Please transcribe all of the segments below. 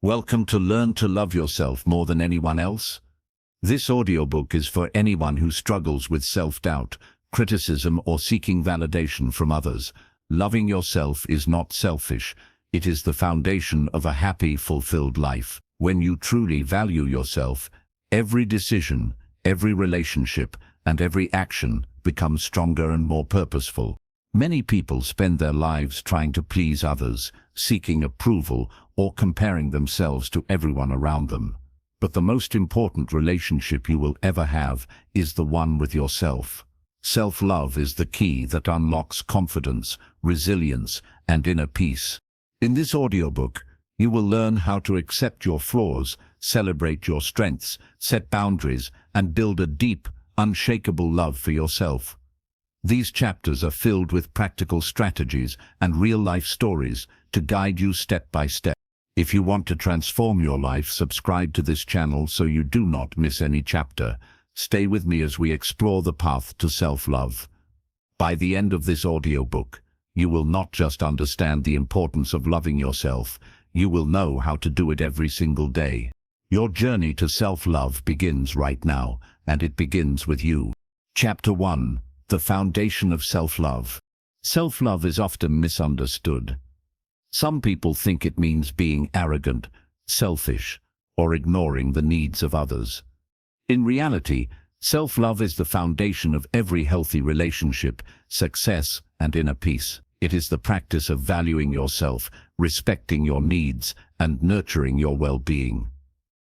Welcome to Learn to Love Yourself More Than Anyone Else. This audiobook is for anyone who struggles with self-doubt, criticism, or seeking validation from others. Loving yourself is not selfish. It is the foundation of a happy, fulfilled life. When you truly value yourself, every decision, every relationship, and every action becomes stronger and more purposeful. Many people spend their lives trying to please others, seeking approval, or comparing themselves to everyone around them. But the most important relationship you will ever have is the one with yourself. Self-love is the key that unlocks confidence, resilience, and inner peace. In this audiobook, you will learn how to accept your flaws, celebrate your strengths, set boundaries, and build a deep, unshakable love for yourself. These chapters are filled with practical strategies and real-life stories to guide you step by step. If you want to transform your life, subscribe to this channel so you do not miss any chapter. Stay with me as we explore the path to self-love. By the end of this audiobook, you will not just understand the importance of loving yourself, you will know how to do it every single day. Your journey to self-love begins right now, and it begins with you. Chapter 1. The foundation of self-love. Self-love is often misunderstood. Some people think it means being arrogant, selfish, or ignoring the needs of others. In reality, self-love is the foundation of every healthy relationship, success, and inner peace. It is the practice of valuing yourself, respecting your needs, and nurturing your well-being.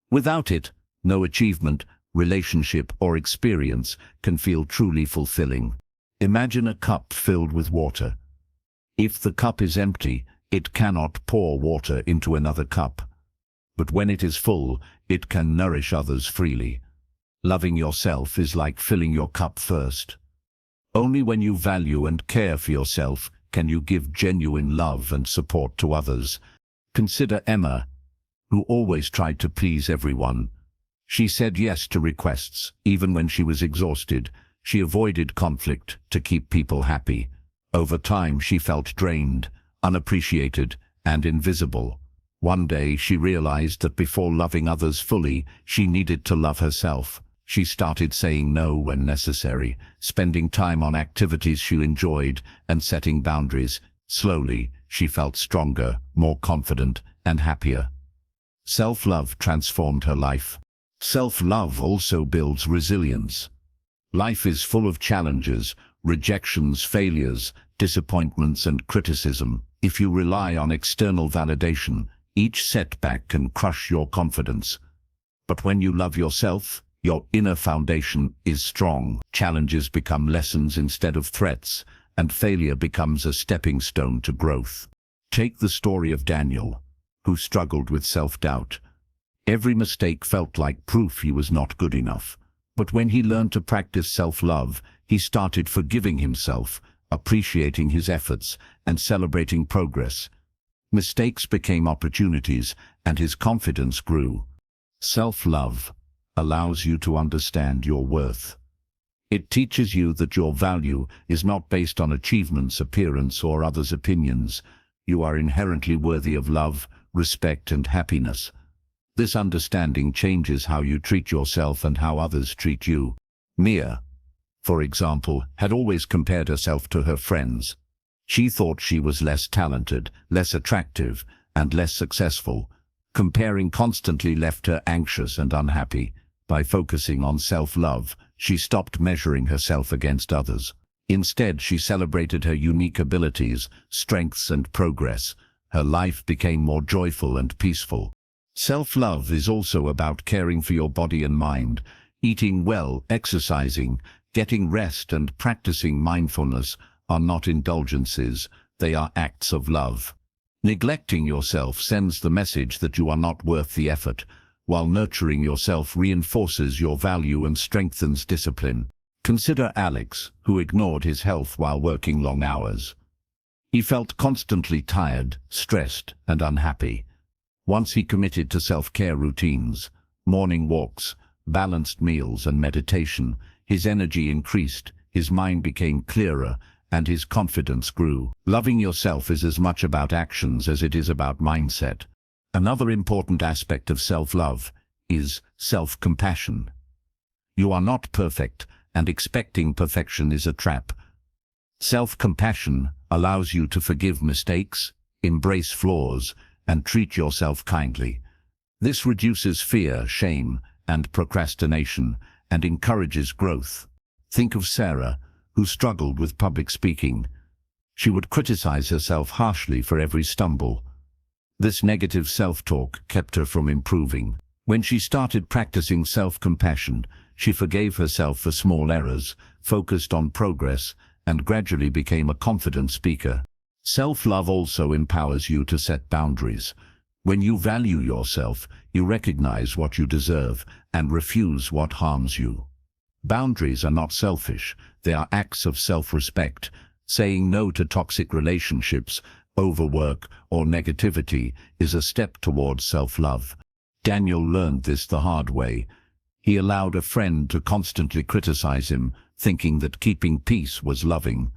Without it, no achievement, relationship, or experience can feel truly fulfilling. Imagine a cup filled with water. If the cup is empty, it cannot pour water into another cup. But when it is full, it can nourish others freely. Loving yourself is like filling your cup first. Only when you value and care for yourself can you give genuine love and support to others. Consider Emma, who always tried to please everyone. She said yes to requests, even when she was exhausted. She avoided conflict to keep people happy. Over time, she felt drained, unappreciated, and invisible. One day, she realized that before loving others fully, she needed to love herself. She started saying no when necessary, spending time on activities she enjoyed, and setting boundaries. Slowly, she felt stronger, more confident, and happier. Self-love transformed her life. Self-love also builds resilience. Life is full of challenges, rejections, failures, disappointments, and criticism. If you rely on external validation, each setback can crush your confidence. But when you love yourself, your inner foundation is strong. Challenges become lessons instead of threats, and failure becomes a stepping stone to growth. Take the story of Daniel, who struggled with self-doubt. Every mistake felt like proof he was not good enough. But when he learned to practice self-love, he started forgiving himself, appreciating his efforts, and celebrating progress. Mistakes became opportunities, and his confidence grew. Self-love allows you to understand your worth. It teaches you that your value is not based on achievements, appearance, or others' opinions. You are inherently worthy of love, respect, and happiness. This understanding changes how you treat yourself and how others treat you. Mia, for example, had always compared herself to her friends. She thought she was less talented, less attractive, and less successful. Comparing constantly left her anxious and unhappy. By focusing on self-love, she stopped measuring herself against others. Instead, she celebrated her unique abilities, strengths, and progress. Her life became more joyful and peaceful. Self-love is also about caring for your body and mind. Eating well, exercising, getting rest, and practicing mindfulness are not indulgences, they are acts of love. Neglecting yourself sends the message that you are not worth the effort, while nurturing yourself reinforces your value and strengthens discipline. Consider Alex, who ignored his health while working long hours. He felt constantly tired, stressed, and unhappy. Once he committed to self-care routines, morning walks, balanced meals, and meditation, his energy increased, his mind became clearer, and his confidence grew. Loving yourself is as much about actions as it is about mindset. Another important aspect of self-love is self-compassion. You are not perfect, and expecting perfection is a trap. Self-compassion allows you to forgive mistakes, embrace flaws, and treat yourself kindly. This reduces fear, shame, and procrastination, and encourages growth. Think of Sarah, who struggled with public speaking. She would criticize herself harshly for every stumble. This negative self-talk kept her from improving. When she started practicing self-compassion, she forgave herself for small errors, focused on progress, and gradually became a confident speaker. Self-love also empowers you to set boundaries. When you value yourself, you recognize what you deserve and refuse what harms you. Boundaries are not selfish, they are acts of self-respect. Saying no to toxic relationships, overwork, or negativity is a step towards self-love. Daniel learned this the hard way. He allowed a friend to constantly criticize him, thinking that keeping peace was loving.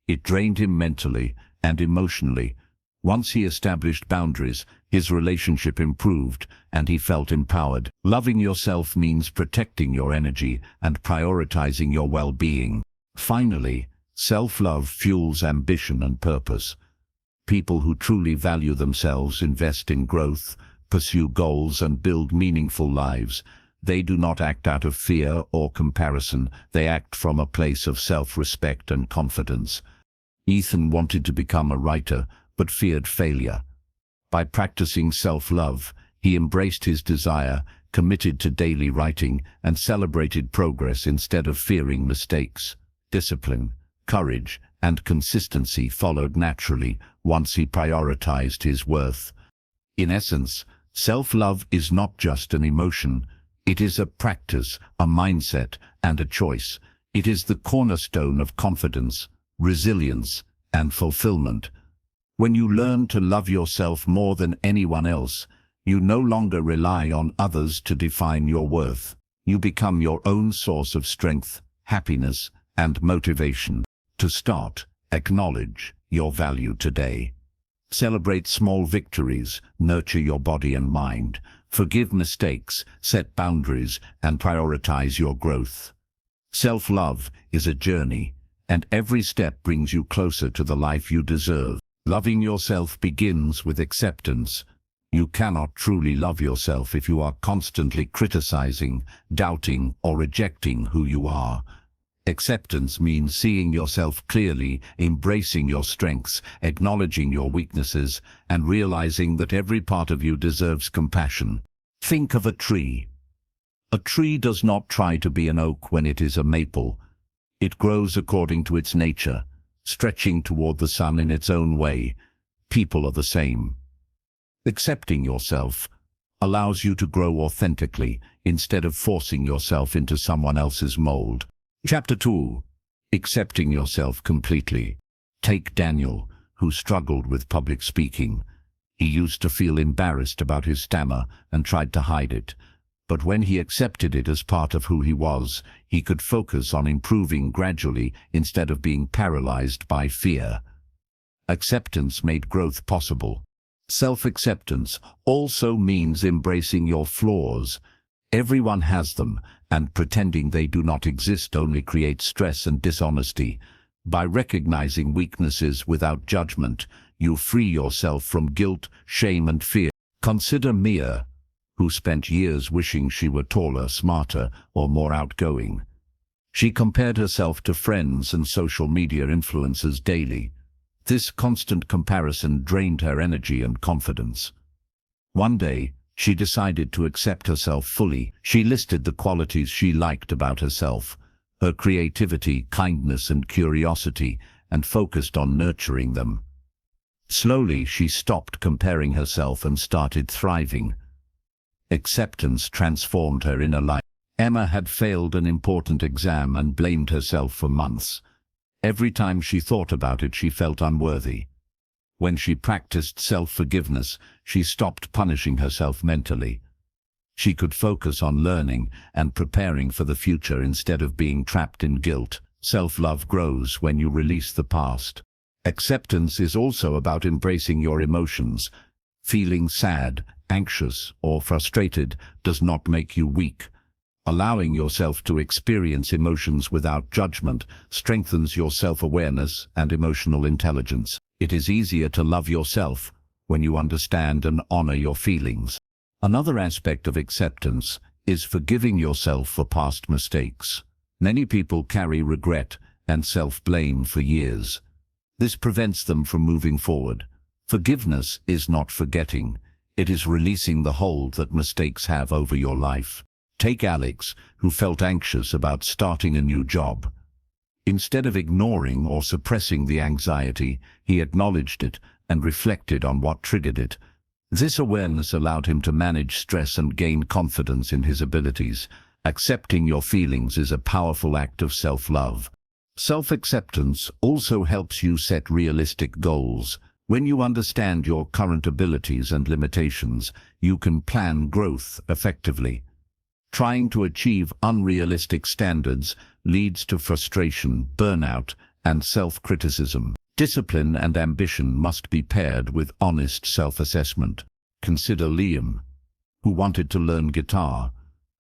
It drained him mentally and emotionally. Once he established boundaries, his relationship improved, and he felt empowered. Loving yourself means protecting your energy and prioritizing your well-being. Finally, self-love fuels ambition and purpose. People who truly value themselves invest in growth, pursue goals, and build meaningful lives. They do not act out of fear or comparison. They act from a place of self-respect and confidence. Ethan wanted to become a writer, but feared failure. By practicing self-love, he embraced his desire, committed to daily writing, and celebrated progress instead of fearing mistakes. Discipline, courage, and consistency followed naturally once he prioritized his worth. In essence, self-love is not just an emotion. It is a practice, a mindset, and a choice. It is the cornerstone of confidence, resilience, and fulfillment. When you learn to love yourself more than anyone else, you no longer rely on others to define your worth. You become your own source of strength, happiness, and motivation. To start, acknowledge your value today. Celebrate small victories, nurture your body and mind, forgive mistakes, set boundaries, and prioritize your growth. Self-love is a journey, and every step brings you closer to the life you deserve. Loving yourself begins with acceptance. You cannot truly love yourself if you are constantly criticizing, doubting, or rejecting who you are. Acceptance means seeing yourself clearly, embracing your strengths, acknowledging your weaknesses, and realizing that every part of you deserves compassion. Think of a tree. A tree does not try to be an oak when it is a maple. It grows according to its nature, stretching toward the sun in its own way. People are the same. Accepting yourself allows you to grow authentically instead of forcing yourself into someone else's mold. Chapter 2. Accepting yourself completely. Take Daniel, who struggled with public speaking. He used to feel embarrassed about his stammer and tried to hide it. But when he accepted it as part of who he was, he could focus on improving gradually instead of being paralyzed by fear. Acceptance made growth possible. Self-acceptance also means embracing your flaws. Everyone has them, and pretending they do not exist only creates stress and dishonesty. By recognizing weaknesses without judgment, you free yourself from guilt, shame, and fear. Consider Mia, who spent years wishing she were taller, smarter, or more outgoing. She compared herself to friends and social media influencers daily. This constant comparison drained her energy and confidence. One day, she decided to accept herself fully. She listed the qualities she liked about herself, her creativity, kindness, and curiosity, and focused on nurturing them. Slowly, she stopped comparing herself and started thriving. Acceptance transformed her inner life. Emma had failed an important exam and blamed herself for months. Every time she thought about it, she felt unworthy. When she practiced self-forgiveness, she stopped punishing herself mentally. She could focus on learning and preparing for the future instead of being trapped in guilt. Self-love grows when you release the past. Acceptance is also about embracing your emotions. Feeling sad, anxious, or frustrated does not make you weak. Allowing yourself to experience emotions without judgment strengthens your self-awareness and emotional intelligence. It is easier to love yourself when you understand and honor your feelings. Another aspect of acceptance is forgiving yourself for past mistakes. Many people carry regret and self-blame for years. This prevents them from moving forward. Forgiveness is not forgetting. It is releasing the hold that mistakes have over your life. Take Alex, who felt anxious about starting a new job. Instead of ignoring or suppressing the anxiety, he acknowledged it and reflected on what triggered it. This awareness allowed him to manage stress and gain confidence in his abilities. Accepting your feelings is a powerful act of self-love. Self-acceptance also helps you set realistic goals. When you understand your current abilities and limitations, you can plan growth effectively. Trying to achieve unrealistic standards leads to frustration, burnout, and self-criticism. Discipline and ambition must be paired with honest self-assessment. Consider Liam, who wanted to learn guitar.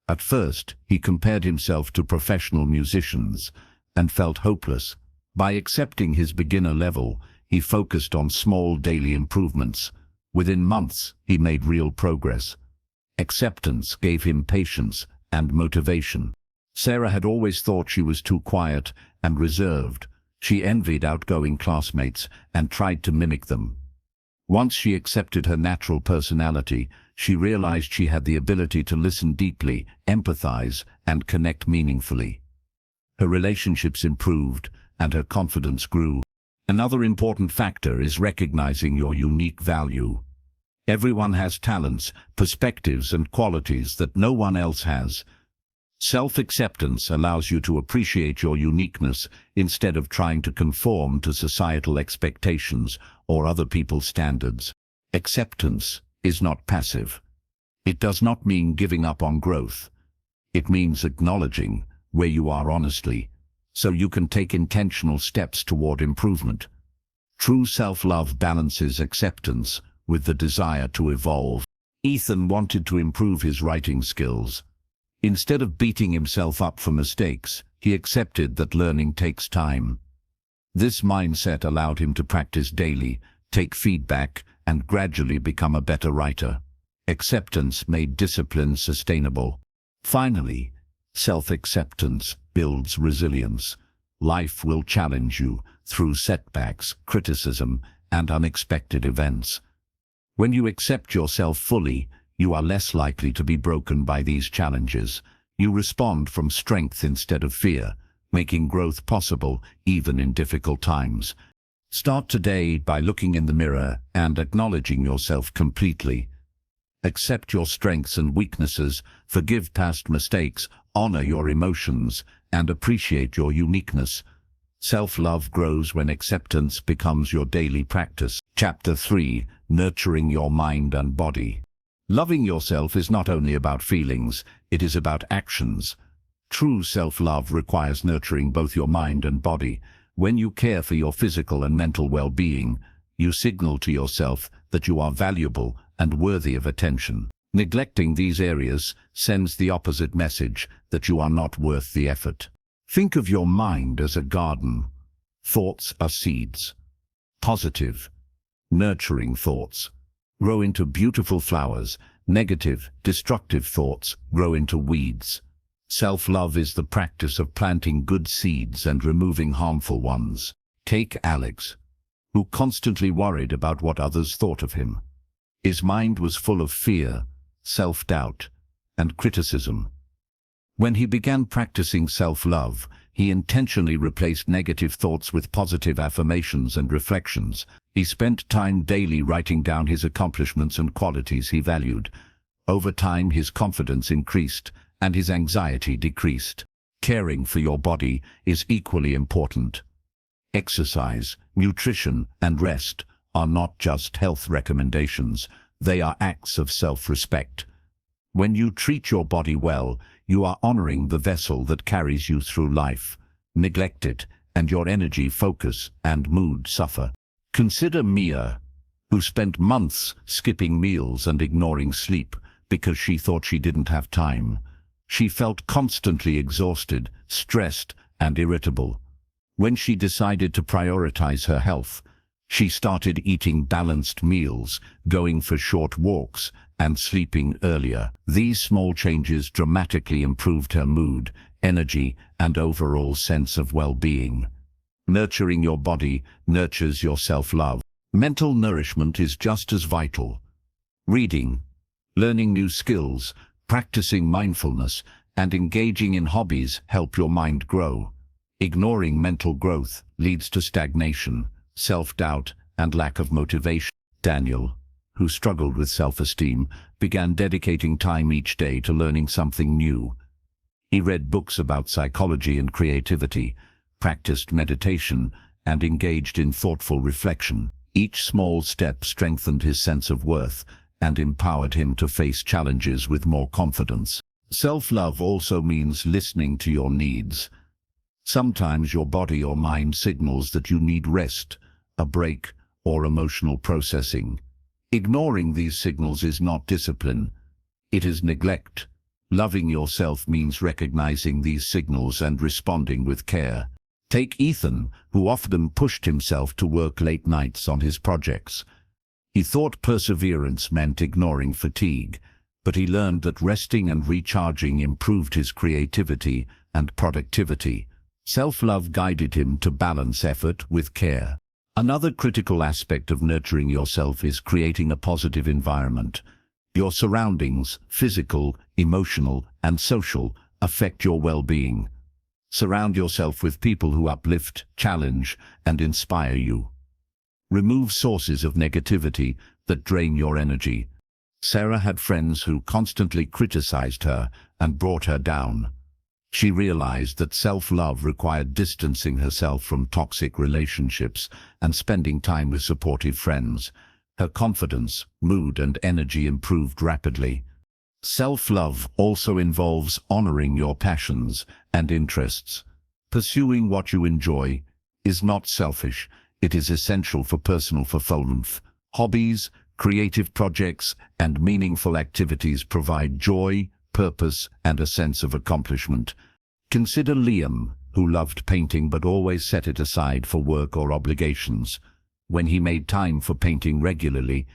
At first, he compared himself to professional musicians and felt hopeless. By accepting his beginner level, he focused on small daily improvements. Within months, he made real progress. Acceptance gave him patience and motivation. Sarah had always thought she was too quiet and reserved. She envied outgoing classmates and tried to mimic them. Once she accepted her natural personality, she realized she had the ability to listen deeply, empathize, and connect meaningfully. Her relationships improved, and her confidence grew. Another important factor is recognizing your unique value. Everyone has talents, perspectives, and qualities that no one else has. Self-acceptance allows you to appreciate your uniqueness instead of trying to conform to societal expectations or other people's standards. Acceptance is not passive. It does not mean giving up on growth. It means acknowledging where you are honestly, so you can take intentional steps toward improvement. True self-love balances acceptance with the desire to evolve. Ethan wanted to improve his writing skills. Instead of beating himself up for mistakes, he accepted that learning takes time. This mindset allowed him to practice daily, take feedback, and gradually become a better writer. Acceptance made discipline sustainable. Finally, self-acceptance builds resilience. Life will challenge you through setbacks, criticism, and unexpected events. When you accept yourself fully, you are less likely to be broken by these challenges. You respond from strength instead of fear, making growth possible even in difficult times. Start today by looking in the mirror and acknowledging yourself completely. Accept your strengths and weaknesses, forgive past mistakes, honor your emotions, and appreciate your uniqueness. Self-love grows when acceptance becomes your daily practice. Chapter 3: Nurturing your mind and body. Loving yourself is not only about feelings, it is about actions. True self-love requires nurturing both your mind and body. When you care for your physical and mental well-being, you signal to yourself that you are valuable and worthy of attention. Neglecting these areas sends the opposite message, that you are not worth the effort. Think of your mind as a garden. Thoughts are seeds. Positive, nurturing thoughts grow into beautiful flowers. Negative, destructive thoughts grow into weeds. Self-love is the practice of planting good seeds and removing harmful ones. Take Alex, who constantly worried about what others thought of him. His mind was full of fear, self-doubt, and criticism. When he began practicing self-love, he intentionally replaced negative thoughts with positive affirmations and reflections. He spent time daily writing down his accomplishments and qualities he valued. Over time, his confidence increased and his anxiety decreased. Caring for your body is equally important. Exercise, nutrition, and rest are not just health recommendations, they are acts of self-respect. When you treat your body well, you are honoring the vessel that carries you through life. Neglect it, and your energy, focus, and mood suffer. Consider Mia, who spent months skipping meals and ignoring sleep because she thought she didn't have time. She felt constantly exhausted, stressed, and irritable. When she decided to prioritize her health, she started eating balanced meals, going for short walks, and sleeping earlier. These small changes dramatically improved her mood, energy, and overall sense of well-being. Nurturing your body nurtures your self-love. Mental nourishment is just as vital. Reading, learning new skills, practicing mindfulness, and engaging in hobbies help your mind grow. Ignoring mental growth leads to stagnation, self-doubt, and lack of motivation. Daniel, who struggled with self-esteem, began dedicating time each day to learning something new. He read books about psychology and creativity, practiced meditation, and engaged in thoughtful reflection. Each small step strengthened his sense of worth and empowered him to face challenges with more confidence. Self-love also means listening to your needs. Sometimes your body or mind signals that you need rest, a break, or emotional processing. Ignoring these signals is not discipline, it is neglect. Loving yourself means recognizing these signals and responding with care. Take Ethan, who often pushed himself to work late nights on his projects. He thought perseverance meant ignoring fatigue, but he learned that resting and recharging improved his creativity and productivity. Self-love guided him to balance effort with care. Another critical aspect of nurturing yourself is creating a positive environment. Your surroundings, physical, emotional, and social, affect your well-being. Surround yourself with people who uplift, challenge, and inspire you. Remove sources of negativity that drain your energy. Sarah had friends who constantly criticized her and brought her down. She realized that self-love required distancing herself from toxic relationships and spending time with supportive friends. Her confidence, mood, and energy improved rapidly. Self-love also involves honoring your passions and interests. Pursuing what you enjoy is not selfish, it is essential for personal fulfillment. Hobbies, creative projects, and meaningful activities provide joy, purpose, and a sense of accomplishment. Consider Liam, who loved painting but always set it aside for work or obligations. When he made time for painting regularly,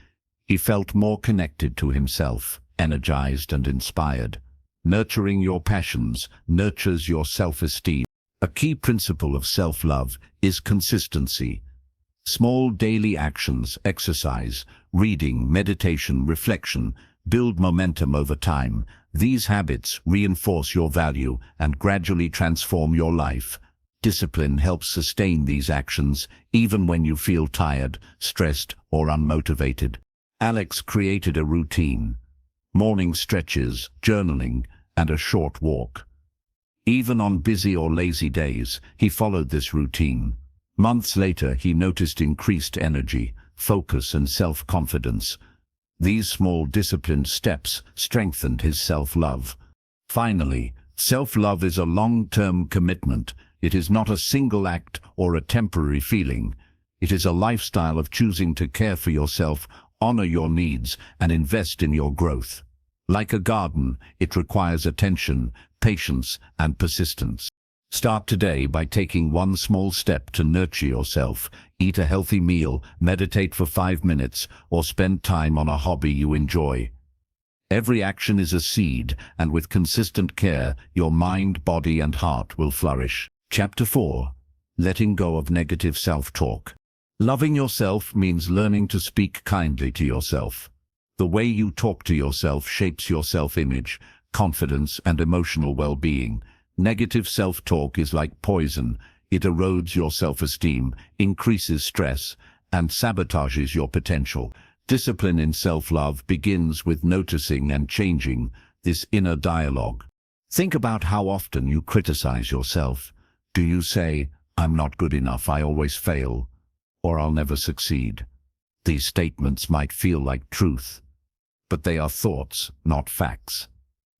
he felt more connected to himself, energized and inspired. Nurturing your passions nurtures your self-esteem. A key principle of self-love is consistency. Small daily actions, exercise, reading, meditation, reflection, build momentum over time. These habits reinforce your value and gradually transform your life. Discipline helps sustain these actions even when you feel tired, stressed, or unmotivated. Alex created a routine: morning stretches, journaling, and a short walk. Even on busy or lazy days, he followed this routine. Months later, he noticed increased energy, focus, and self-confidence. These small disciplined steps strengthened his self-love. Finally, self-love is a long-term commitment. It is not a single act or a temporary feeling. It is a lifestyle of choosing to care for yourself, honor your needs, and invest in your growth. Like a garden, it requires attention, patience, and persistence. Start today by taking one small step to nurture yourself. Eat a healthy meal, meditate for 5 minutes, or spend time on a hobby you enjoy. Every action is a seed, and with consistent care, your mind, body, and heart will flourish. Chapter 4. Letting go of negative self-talk. Loving yourself means learning to speak kindly to yourself. The way you talk to yourself shapes your self-image, confidence, and emotional well-being. Negative self-talk is like poison. It erodes your self-esteem, increases stress, and sabotages your potential. Discipline in self-love begins with noticing and changing this inner dialogue. Think about how often you criticize yourself. Do you say, "I'm not good enough, I always fail," or "I'll never succeed"? These statements might feel like truth, but they are thoughts, not facts.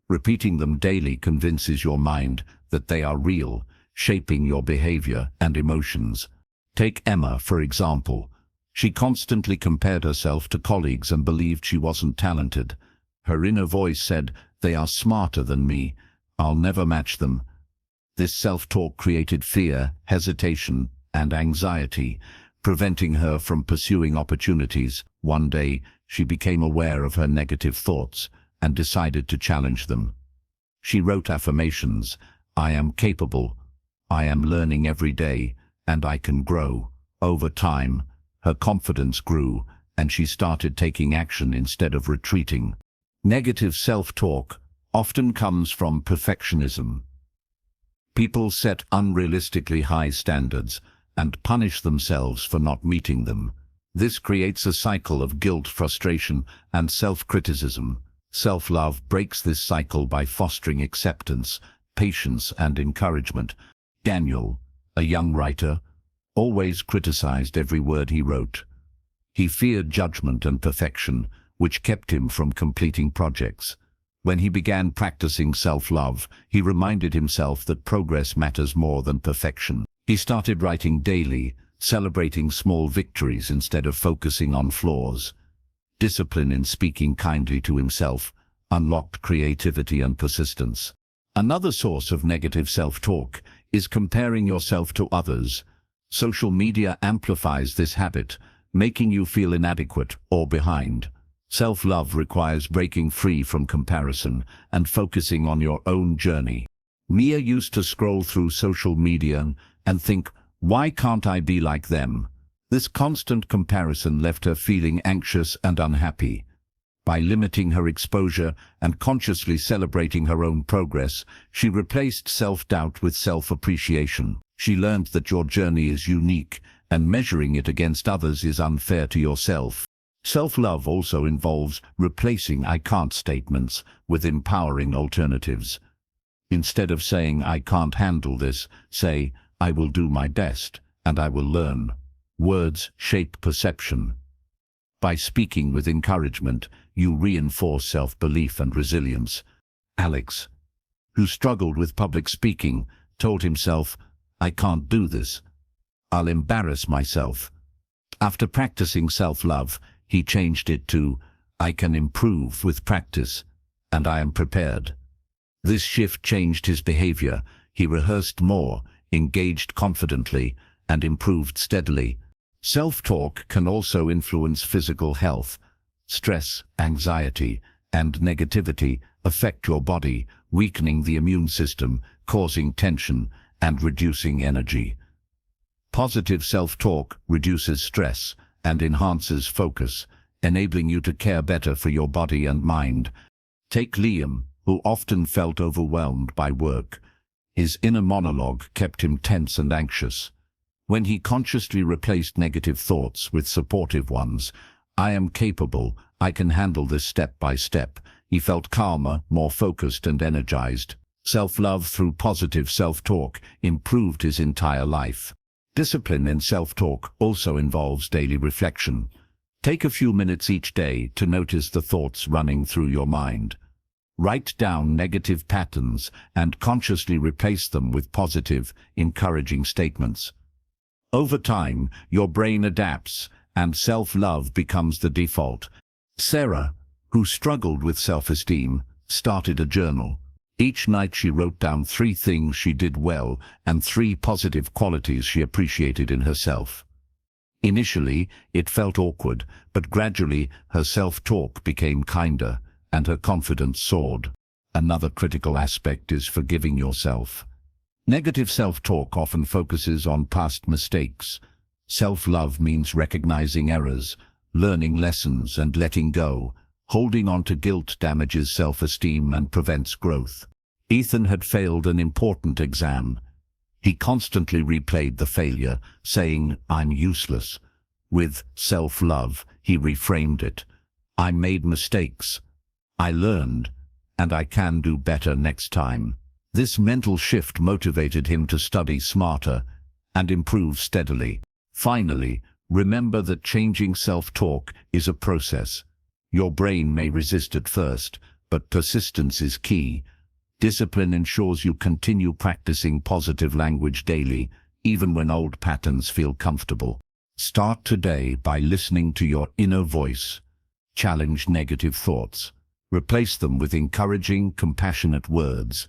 Repeating them daily convinces your mind that they are real, shaping your behavior and emotions. Take Emma, for example. She constantly compared herself to colleagues and believed she wasn't talented. Her inner voice said, "They are smarter than me. I'll never match them." This self-talk created fear, hesitation, and anxiety, preventing her from pursuing opportunities. One day, she became aware of her negative thoughts and decided to challenge them. She wrote affirmations: "I am capable, I am learning every day, and I can grow." Over time, her confidence grew, and she started taking action instead of retreating. Negative self-talk often comes from perfectionism. People set unrealistically high standards and punish themselves for not meeting them. This creates a cycle of guilt, frustration, and self-criticism. Self-love breaks this cycle by fostering acceptance, patience, and encouragement. Daniel, a young writer, always criticized every word he wrote. He feared judgment and perfection, which kept him from completing projects. When he began practicing self-love, he reminded himself that progress matters more than perfection. He started writing daily, celebrating small victories instead of focusing on flaws. Discipline in speaking kindly to himself unlocked creativity and persistence. Another source of negative self-talk is comparing yourself to others. Social media amplifies this habit, making you feel inadequate or behind. Self-love requires breaking free from comparison and focusing on your own journey. Mia used to scroll through social media and think, "Why can't I be like them?" This constant comparison left her feeling anxious and unhappy. By limiting her exposure and consciously celebrating her own progress, she replaced self-doubt with self-appreciation. She learned that your journey is unique, and measuring it against others is unfair to yourself. Self-love also involves replacing "I can't" statements with empowering alternatives. Instead of saying "I can't handle this," say "I will do my best, and I will learn." Words shape perception. By speaking with encouragement, you reinforce self-belief and resilience. Alex, who struggled with public speaking, told himself, "I can't do this. I'll embarrass myself." After practicing self-love, he changed it to, "I can improve with practice, and I am prepared." This shift changed his behavior. He rehearsed more, engaged confidently, and improved steadily. Self-talk can also influence physical health. Stress, anxiety, and negativity affect your body, weakening the immune system, causing tension, and reducing energy. Positive self-talk reduces stress and enhances focus, enabling you to care better for your body and mind. Take Liam, who often felt overwhelmed by work. His inner monologue kept him tense and anxious. When he consciously replaced negative thoughts with supportive ones, "I am capable, I can handle this step by step," he felt calmer, more focused, and energized. Self-love through positive self-talk improved his entire life. Discipline in self-talk also involves daily reflection. Take a few minutes each day to notice the thoughts running through your mind. Write down negative patterns and consciously replace them with positive, encouraging statements. Over time, your brain adapts, and self-love becomes the default. Sarah, who struggled with self-esteem, started a journal. Each night she wrote down 3 things she did well and 3 positive qualities she appreciated in herself. Initially, it felt awkward, but gradually her self-talk became kinder, and her confidence soared. Another critical aspect is forgiving yourself. Negative self-talk often focuses on past mistakes. Self-love means recognizing errors, learning lessons, and letting go. Holding on to guilt damages self-esteem and prevents growth. Ethan had failed an important exam. He constantly replayed the failure, saying, "I'm useless." With self-love, he reframed it. "I made mistakes. I learned, and I can do better next time." This mental shift motivated him to study smarter and improve steadily. Finally, remember that changing self-talk is a process. Your brain may resist at first, but persistence is key. Discipline ensures you continue practicing positive language daily, even when old patterns feel comfortable. Start today by listening to your inner voice. Challenge negative thoughts. Replace them with encouraging, compassionate words.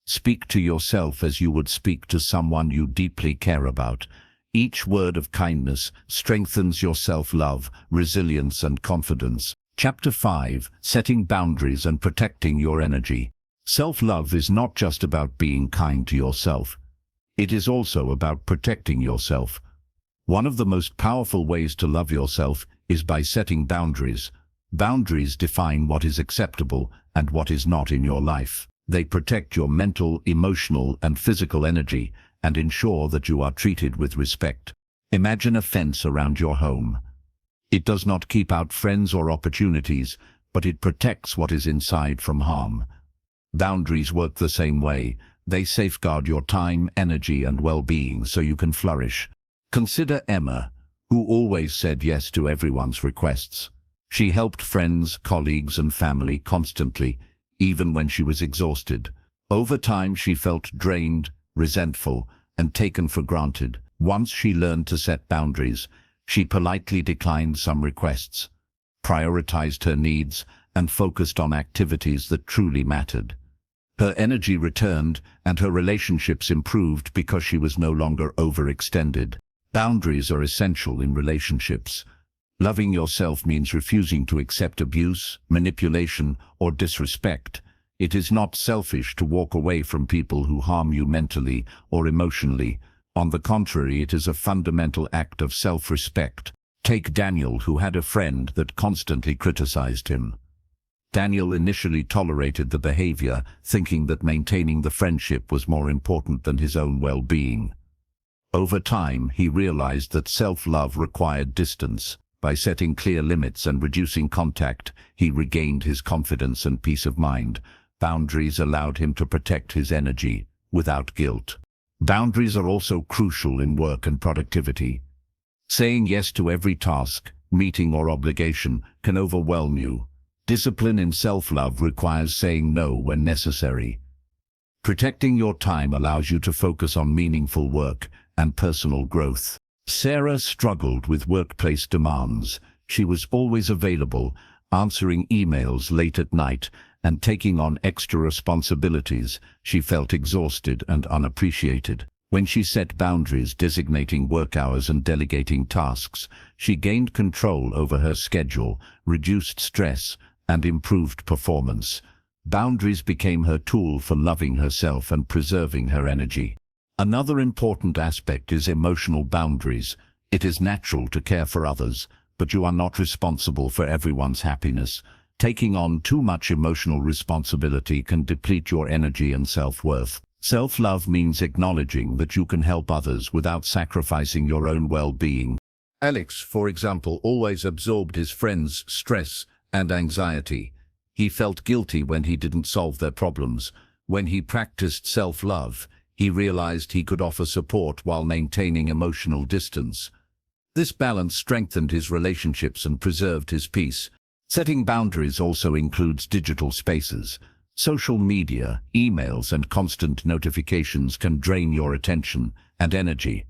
Speak to yourself as you would speak to someone you deeply care about. Each word of kindness strengthens your self-love, resilience, and confidence. Chapter 5. Setting boundaries and protecting your energy. Self-love is not just about being kind to yourself. It is also about protecting yourself. One of the most powerful ways to love yourself is by setting boundaries. Boundaries define what is acceptable and what is not in your life. They protect your mental, emotional, and physical energy and ensure that you are treated with respect. Imagine a fence around your home. It does not keep out friends or opportunities, but it protects what is inside from harm. Boundaries work the same way. They safeguard your time, energy, and well-being so you can flourish. Consider Emma, who always said yes to everyone's requests. She helped friends, colleagues, and family constantly, even when she was exhausted. Over time, she felt drained, resentful, and taken for granted. Once she learned to set boundaries, she politely declined some requests, prioritized her needs, and focused on activities that truly mattered. Her energy returned, and her relationships improved because she was no longer overextended. Boundaries are essential in relationships. Loving yourself means refusing to accept abuse, manipulation, or disrespect. It is not selfish to walk away from people who harm you mentally or emotionally. On the contrary, it is a fundamental act of self-respect. Take Daniel, who had a friend that constantly criticized him. Daniel initially tolerated the behavior, thinking that maintaining the friendship was more important than his own well-being. Over time, he realized that self-love required distance. By setting clear limits and reducing contact, he regained his confidence and peace of mind. Boundaries allowed him to protect his energy without guilt. Boundaries are also crucial in work and productivity. Saying yes to every task, meeting, or obligation can overwhelm you. Discipline in self-love requires saying no when necessary. Protecting your time allows you to focus on meaningful work and personal growth. Sarah struggled with workplace demands. She was always available, answering emails late at night and taking on extra responsibilities. She felt exhausted and unappreciated. When she set boundaries, designating work hours and delegating tasks, she gained control over her schedule, reduced stress, and improved performance. Boundaries became her tool for loving herself and preserving her energy. Another important aspect is emotional boundaries. It is natural to care for others, but you are not responsible for everyone's happiness. Taking on too much emotional responsibility can deplete your energy and self-worth. Self-love means acknowledging that you can help others without sacrificing your own well-being. Alex, for example, always absorbed his friends' stress and anxiety. He felt guilty when he didn't solve their problems. When he practiced self-love, he realized he could offer support while maintaining emotional distance. This balance strengthened his relationships and preserved his peace. Setting boundaries also includes digital spaces. Social media, emails, and constant notifications can drain your attention and energy.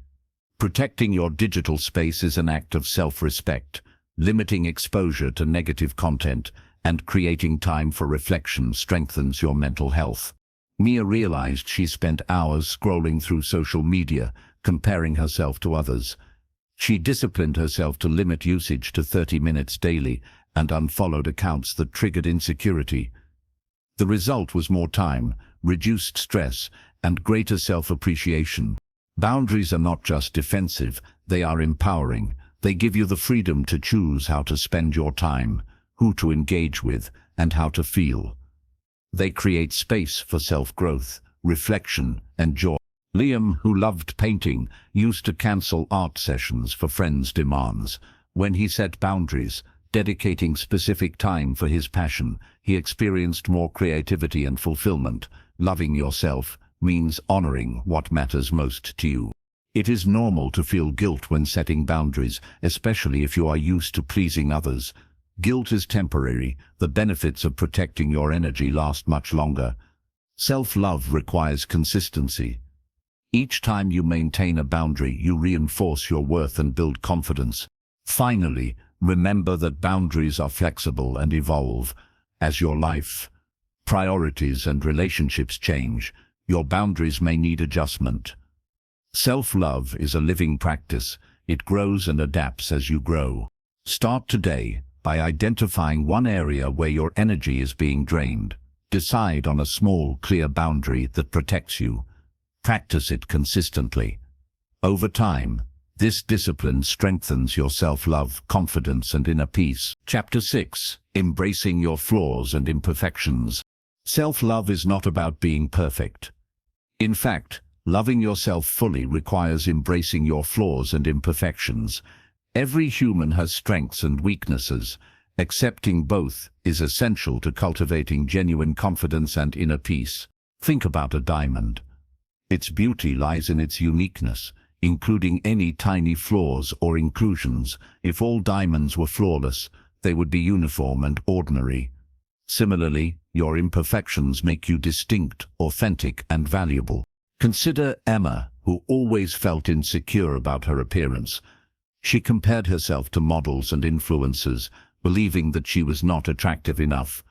Protecting your digital space is an act of self-respect. Limiting exposure to negative content and creating time for reflection strengthens your mental health. Mia realized she spent hours scrolling through social media, comparing herself to others. She disciplined herself to limit usage to 30 minutes daily and unfollowed accounts that triggered insecurity. The result was more time, reduced stress, and greater self-appreciation. Boundaries are not just defensive, they are empowering. They give you the freedom to choose how to spend your time, who to engage with, and how to feel. They create space for self-growth, reflection, and joy. Liam, who loved painting, used to cancel art sessions for friends' demands. When he set boundaries, dedicating specific time for his passion, he experienced more creativity and fulfillment. Loving yourself means honoring what matters most to you. It is normal to feel guilt when setting boundaries, especially if you are used to pleasing others. Guilt is temporary. The benefits of protecting your energy last much longer. Self-love requires consistency. Each time you maintain a boundary, you reinforce your worth and build confidence. Finally, remember that boundaries are flexible and evolve. As your life, priorities and relationships change, your boundaries may need adjustment. Self-love is a living practice. It grows and adapts as you grow. Start today by identifying one area where your energy is being drained. Decide on a small, clear boundary that protects you. Practice it consistently. Over time, this discipline strengthens your self-love, confidence, and inner peace. Chapter 6. Embracing your flaws and imperfections. Self-love is not about being perfect. In fact, loving yourself fully requires embracing your flaws and imperfections. Every human has strengths and weaknesses. Accepting both is essential to cultivating genuine confidence and inner peace. Think about a diamond. Its beauty lies in its uniqueness, including any tiny flaws or inclusions. If all diamonds were flawless, they would be uniform and ordinary. Similarly, your imperfections make you distinct, authentic, and valuable. Consider Emma, who always felt insecure about her appearance. She compared herself to models and influencers, believing that she was not attractive enough.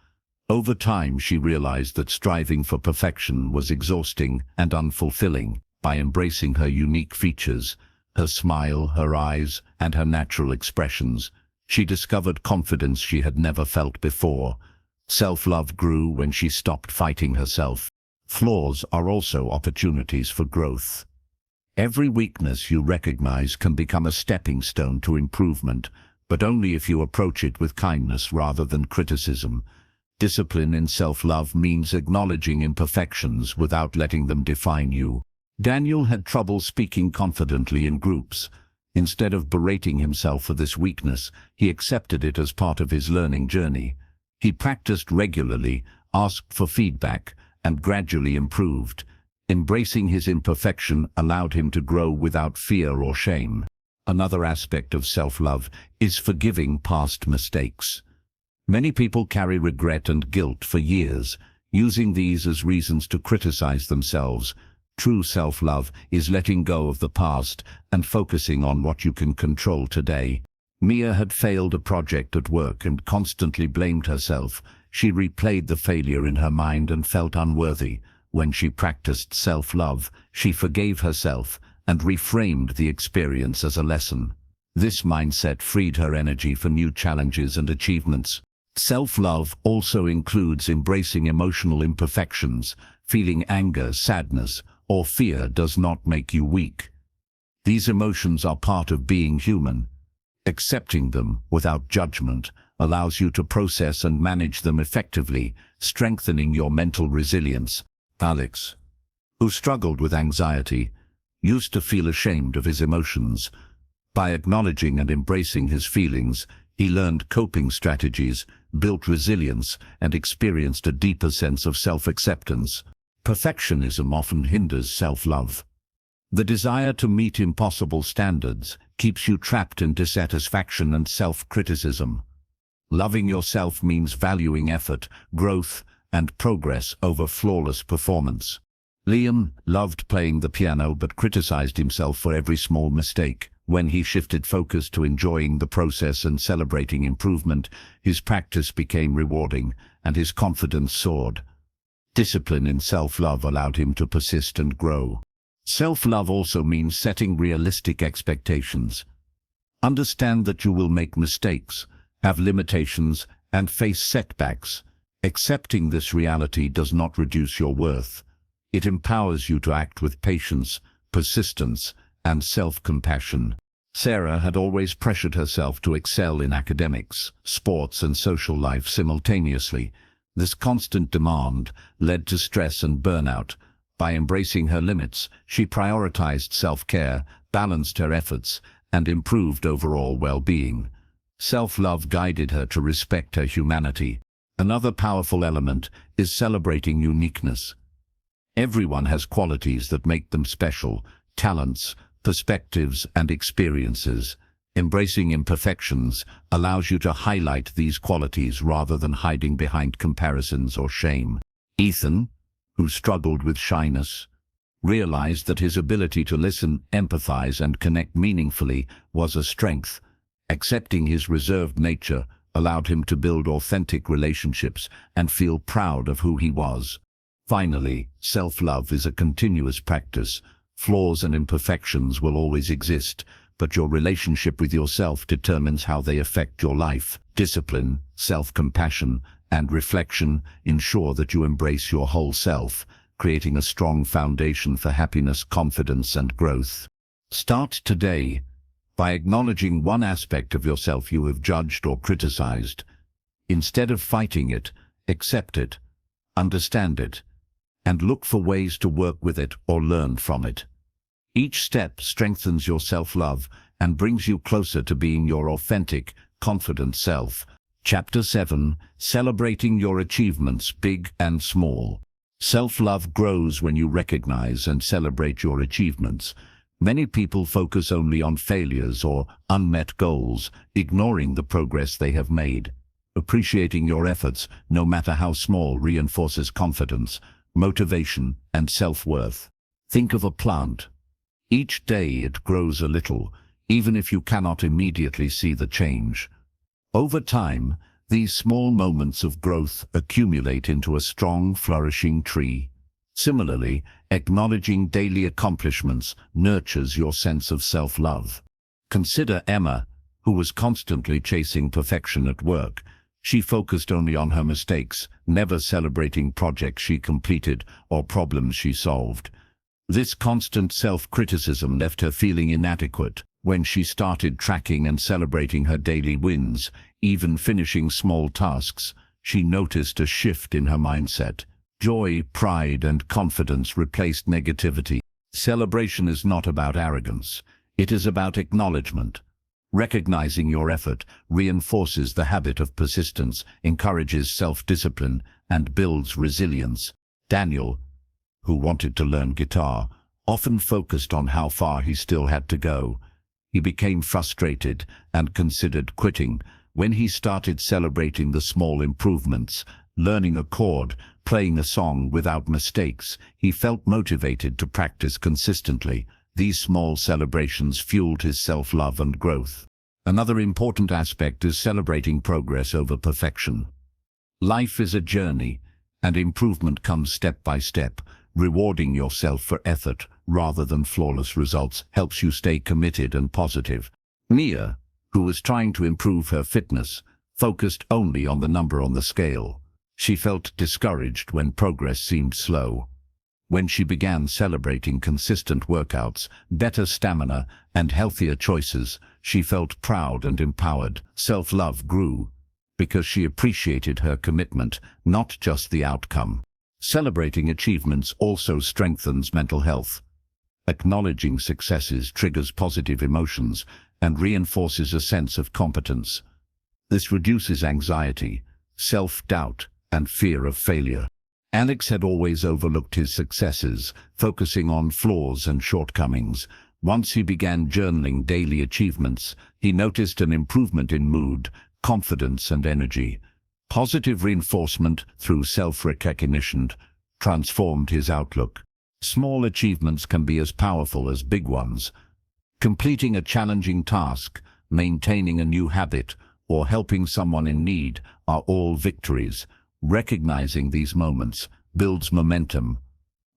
Over time, she realized that striving for perfection was exhausting and unfulfilling. By embracing her unique features, her smile, her eyes, and her natural expressions, she discovered confidence she had never felt before. Self-love grew when she stopped fighting herself. Flaws are also opportunities for growth. Every weakness you recognize can become a stepping stone to improvement, but only if you approach it with kindness rather than criticism. Discipline in self-love means acknowledging imperfections without letting them define you. Daniel had trouble speaking confidently in groups. Instead of berating himself for this weakness, he accepted it as part of his learning journey. He practiced regularly, asked for feedback, and gradually improved. Embracing his imperfection allowed him to grow without fear or shame. Another aspect of self-love is forgiving past mistakes. Many people carry regret and guilt for years, using these as reasons to criticize themselves. True self-love is letting go of the past and focusing on what you can control today. Mia had failed a project at work and constantly blamed herself. She replayed the failure in her mind and felt unworthy. When she practiced self-love, she forgave herself and reframed the experience as a lesson. This mindset freed her energy for new challenges and achievements. Self-love also includes embracing emotional imperfections. Feeling anger, sadness, or fear does not make you weak. These emotions are part of being human. Accepting them without judgment allows you to process and manage them effectively, strengthening your mental resilience. Alex, who struggled with anxiety, used to feel ashamed of his emotions. By acknowledging and embracing his feelings, he learned coping strategies, built resilience, and experienced a deeper sense of self-acceptance. Perfectionism often hinders self-love. The desire to meet impossible standards keeps you trapped in dissatisfaction and self-criticism. Loving yourself means valuing effort, growth, and progress over flawless performance. Liam loved playing the piano but criticized himself for every small mistake. When he shifted focus to enjoying the process and celebrating improvement, his practice became rewarding and his confidence soared. Discipline in self-love allowed him to persist and grow. Self-love also means setting realistic expectations. Understand that you will make mistakes, have limitations, and face setbacks. Accepting this reality does not reduce your worth. It empowers you to act with patience, persistence, and self-compassion. Sarah had always pressured herself to excel in academics, sports, and social life simultaneously. This constant demand led to stress and burnout. By embracing her limits, she prioritized self-care, balanced her efforts, and improved overall well-being. Self-love guided her to respect her humanity. Another powerful element is celebrating uniqueness. Everyone has qualities that make them special, talents, perspectives, and experiences. Embracing imperfections allows you to highlight these qualities rather than hiding behind comparisons or shame. Ethan, who struggled with shyness, realized that his ability to listen, empathize, and connect meaningfully was a strength. Accepting his reserved nature allowed him to build authentic relationships and feel proud of who he was. Finally, self-love is a continuous practice. Flaws and imperfections will always exist, but your relationship with yourself determines how they affect your life. Discipline, self-compassion, and reflection ensure that you embrace your whole self, creating a strong foundation for happiness, confidence, and growth. Start today by acknowledging one aspect of yourself you have judged or criticized. Instead of fighting it, accept it, understand it, and look for ways to work with it or learn from it. Each step strengthens your self-love and brings you closer to being your authentic, confident self. Chapter 7: Celebrating Your Achievements, Big and Small. Self-love grows when you recognize and celebrate your achievements. Many people focus only on failures or unmet goals, ignoring the progress they have made. Appreciating your efforts, no matter how small, reinforces confidence, motivation, and self-worth. Think of a plant. Each day it grows a little, even if you cannot immediately see the change. Over time, these small moments of growth accumulate into a strong, flourishing tree. Similarly, acknowledging daily accomplishments nurtures your sense of self-love. Consider Emma, who was constantly chasing perfection at work. She focused only on her mistakes, never celebrating projects she completed or problems she solved. This constant self-criticism left her feeling inadequate. When she started tracking and celebrating her daily wins, even finishing small tasks, she noticed a shift in her mindset. Joy, pride, and confidence replaced negativity. Celebration is not about arrogance. It is about acknowledgement. Recognizing your effort reinforces the habit of persistence, encourages self-discipline, and builds resilience. Daniel, who wanted to learn guitar, often focused on how far he still had to go. He became frustrated and considered quitting. When he started celebrating the small improvements, learning a chord, playing a song without mistakes, he felt motivated to practice consistently. These small celebrations fueled his self-love and growth. Another important aspect is celebrating progress over perfection. Life is a journey, and improvement comes step by step. Rewarding yourself for effort rather than flawless results helps you stay committed and positive. Mia, who was trying to improve her fitness, focused only on the number on the scale. She felt discouraged when progress seemed slow. When she began celebrating consistent workouts, better stamina, and healthier choices, she felt proud and empowered. Self-love grew because she appreciated her commitment, not just the outcome. Celebrating achievements also strengthens mental health. Acknowledging successes triggers positive emotions and reinforces a sense of competence. This reduces anxiety, self-doubt, and fear of failure. Alex had always overlooked his successes, focusing on flaws and shortcomings. Once he began journaling daily achievements, he noticed an improvement in mood, confidence, and energy. Positive reinforcement through self-recognition transformed his outlook. Small achievements can be as powerful as big ones. Completing a challenging task, maintaining a new habit, or helping someone in need are all victories. Recognizing these moments builds momentum,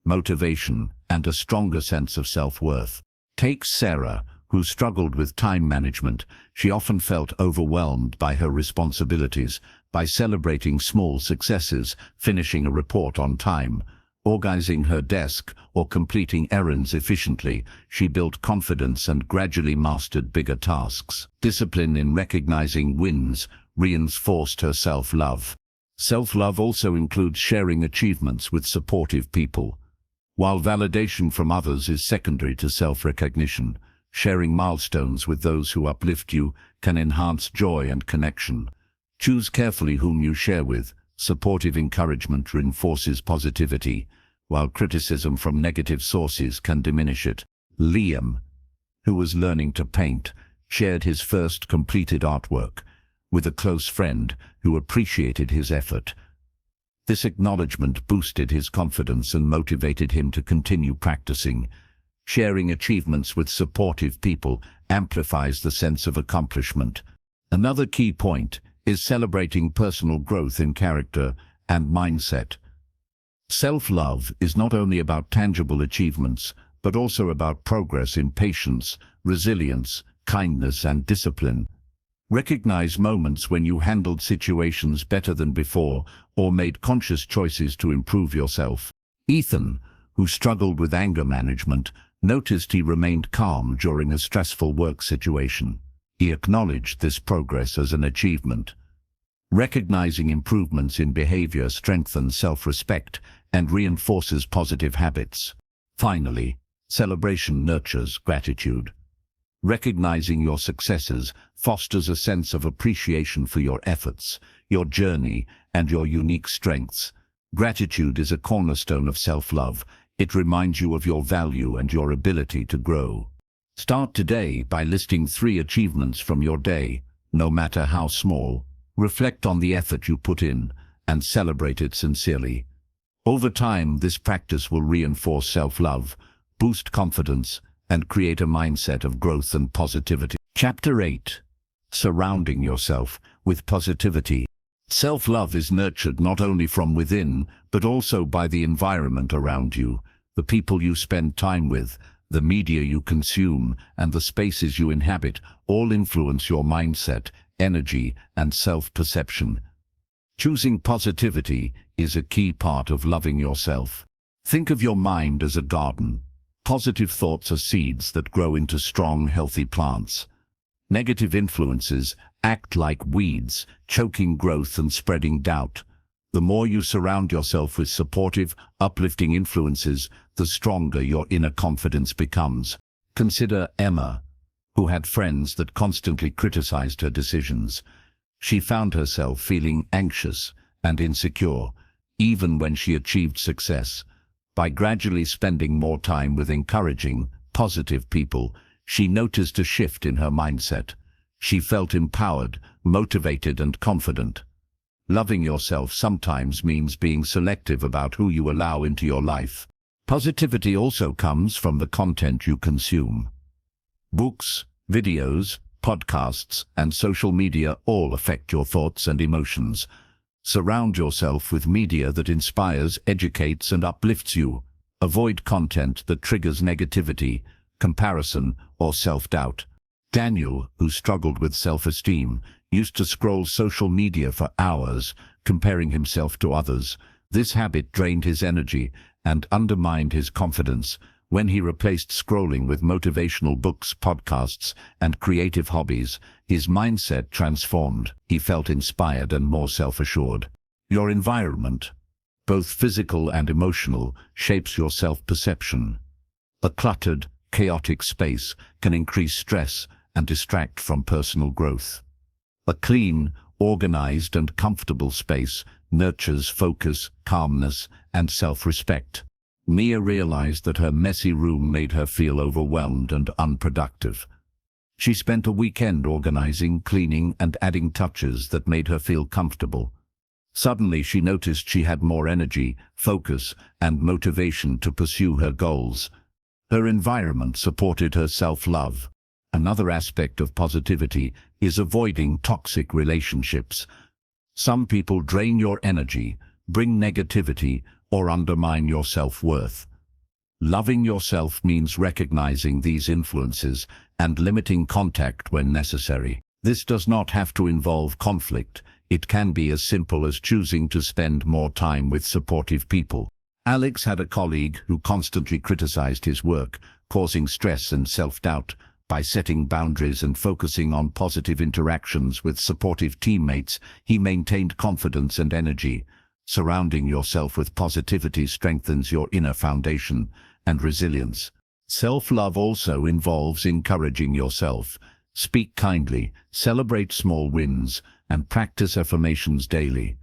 motivation, and a stronger sense of self-worth. Take Sarah, who struggled with time management. She often felt overwhelmed by her responsibilities. By celebrating small successes, finishing a report on time, organizing her desk, or completing errands efficiently, she built confidence and gradually mastered bigger tasks. Discipline in recognizing wins reinforced her self-love. Self-love also includes sharing achievements with supportive people. While validation from others is secondary to self-recognition, sharing milestones with those who uplift you can enhance joy and connection. Choose carefully whom you share with. Supportive encouragement reinforces positivity, while criticism from negative sources can diminish it. Liam, who was learning to paint, shared his first completed artwork with a close friend who appreciated his effort. This acknowledgement boosted his confidence and motivated him to continue practicing. Sharing achievements with supportive people amplifies the sense of accomplishment. Another key point is celebrating personal growth in character and mindset. Self-love is not only about tangible achievements, but also about progress in patience, resilience, kindness, and discipline. Recognize moments when you handled situations better than before or made conscious choices to improve yourself. Ethan, who struggled with anger management, noticed he remained calm during a stressful work situation. He acknowledged this progress as an achievement. Recognizing improvements in behavior strengthens self-respect and reinforces positive habits. Finally, celebration nurtures gratitude. Recognizing your successes fosters a sense of appreciation for your efforts, your journey, and your unique strengths. Gratitude is a cornerstone of self-love. It reminds you of your value and your ability to grow. Start today by listing 3 achievements from your day, no matter how small. Reflect on the effort you put in and celebrate it sincerely. Over time, this practice will reinforce self-love, boost confidence, and create a mindset of growth and positivity. Chapter 8. Surrounding yourself with positivity. Self-love is nurtured not only from within, but also by the environment around you. The people you spend time with, the media you consume, and the spaces you inhabit all influence your mindset, energy, and self-perception. Choosing positivity is a key part of loving yourself. Think of your mind as a garden. Positive thoughts are seeds that grow into strong, healthy plants. Negative influences act like weeds, choking growth and spreading doubt. The more you surround yourself with supportive, uplifting influences, the stronger your inner confidence becomes. Consider Emma, who had friends that constantly criticized her decisions. She found herself feeling anxious and insecure, even when she achieved success. By gradually spending more time with encouraging, positive people, she noticed a shift in her mindset. She felt empowered, motivated, and confident. Loving yourself sometimes means being selective about who you allow into your life. Positivity also comes from the content you consume. Books, videos, podcasts, and social media all affect your thoughts and emotions. Surround yourself with media that inspires, educates, and uplifts you. Avoid content that triggers negativity, comparison, or self-doubt. Daniel, who struggled with self-esteem, used to scroll social media for hours, comparing himself to others. This habit drained his energy and undermined his confidence. When he replaced scrolling with motivational books, podcasts, and creative hobbies, his mindset transformed. He felt inspired and more self-assured. Your environment, both physical and emotional, shapes your self-perception. A cluttered, chaotic space can increase stress and distract from personal growth. A clean, organized, and comfortable space nurtures focus, calmness, and self-respect. Mia realized that her messy room made her feel overwhelmed and unproductive. She spent a weekend organizing, cleaning, and adding touches that made her feel comfortable. Suddenly, she noticed she had more energy, focus, and motivation to pursue her goals. Her environment supported her self-love. Another aspect of positivity is avoiding toxic relationships. Some people drain your energy, bring negativity, or undermine your self-worth. Loving yourself means recognizing these influences and limiting contact when necessary. This does not have to involve conflict. It can be as simple as choosing to spend more time with supportive people. Alex had a colleague who constantly criticized his work, causing stress and self-doubt. By setting boundaries and focusing on positive interactions with supportive teammates, he maintained confidence and energy. Surrounding yourself with positivity strengthens your inner foundation and resilience. Self-love also involves encouraging yourself. Speak kindly, celebrate small wins, and practice affirmations daily.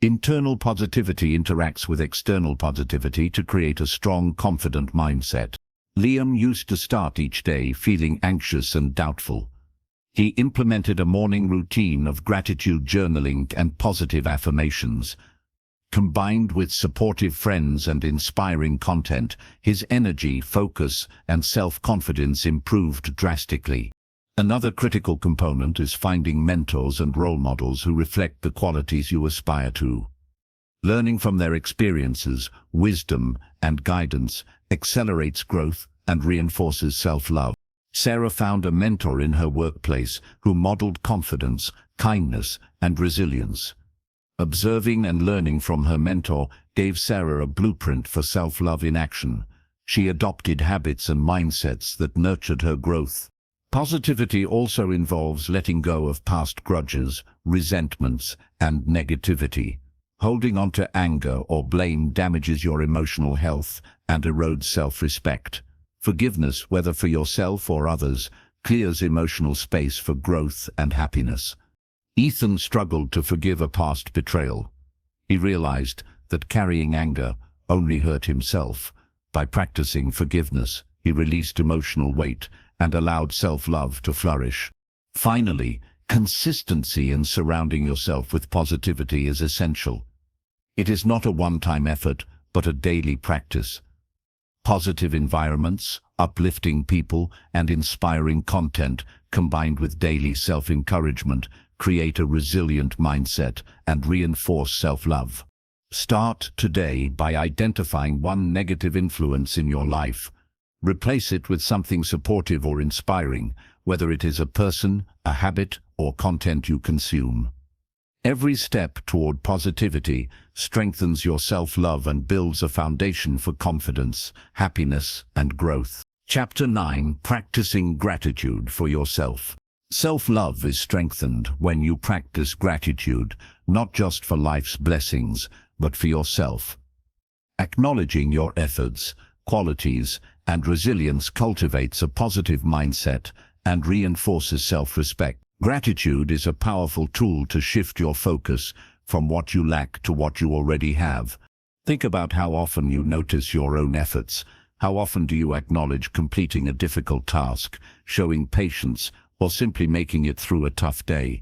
Internal positivity interacts with external positivity to create a strong, confident mindset. Liam used to start each day feeling anxious and doubtful. He implemented a morning routine of gratitude journaling and positive affirmations. Combined with supportive friends and inspiring content, his energy, focus, and self-confidence improved drastically. Another critical component is finding mentors and role models who reflect the qualities you aspire to. Learning from their experiences, wisdom, and guidance accelerates growth and reinforces self-love. Sarah found a mentor in her workplace who modeled confidence, kindness, and resilience. Observing and learning from her mentor gave Sarah a blueprint for self-love in action. She adopted habits and mindsets that nurtured her growth. Positivity also involves letting go of past grudges, resentments, and negativity. Holding on to anger or blame damages your emotional health and erodes self-respect. Forgiveness, whether for yourself or others, clears emotional space for growth and happiness. Ethan struggled to forgive a past betrayal. He realized that carrying anger only hurt himself. By practicing forgiveness, he released emotional weight and allowed self-love to flourish. Finally, consistency in surrounding yourself with positivity is essential. It is not a one-time effort, but a daily practice. Positive environments, uplifting people, and inspiring content, combined with daily self-encouragement, create a resilient mindset and reinforce self-love. Start today by identifying one negative influence in your life. Replace it with something supportive or inspiring, whether it is a person, a habit, or content you consume. Every step toward positivity strengthens your self-love and builds a foundation for confidence, happiness, and growth. Chapter 9: Practicing Gratitude for Yourself. Self-love is strengthened when you practice gratitude, not just for life's blessings, but for yourself. Acknowledging your efforts, qualities, and resilience cultivates a positive mindset and reinforces self-respect. Gratitude is a powerful tool to shift your focus from what you lack to what you already have. Think about how often you notice your own efforts. How often do you acknowledge completing a difficult task, showing patience, or simply making it through a tough day?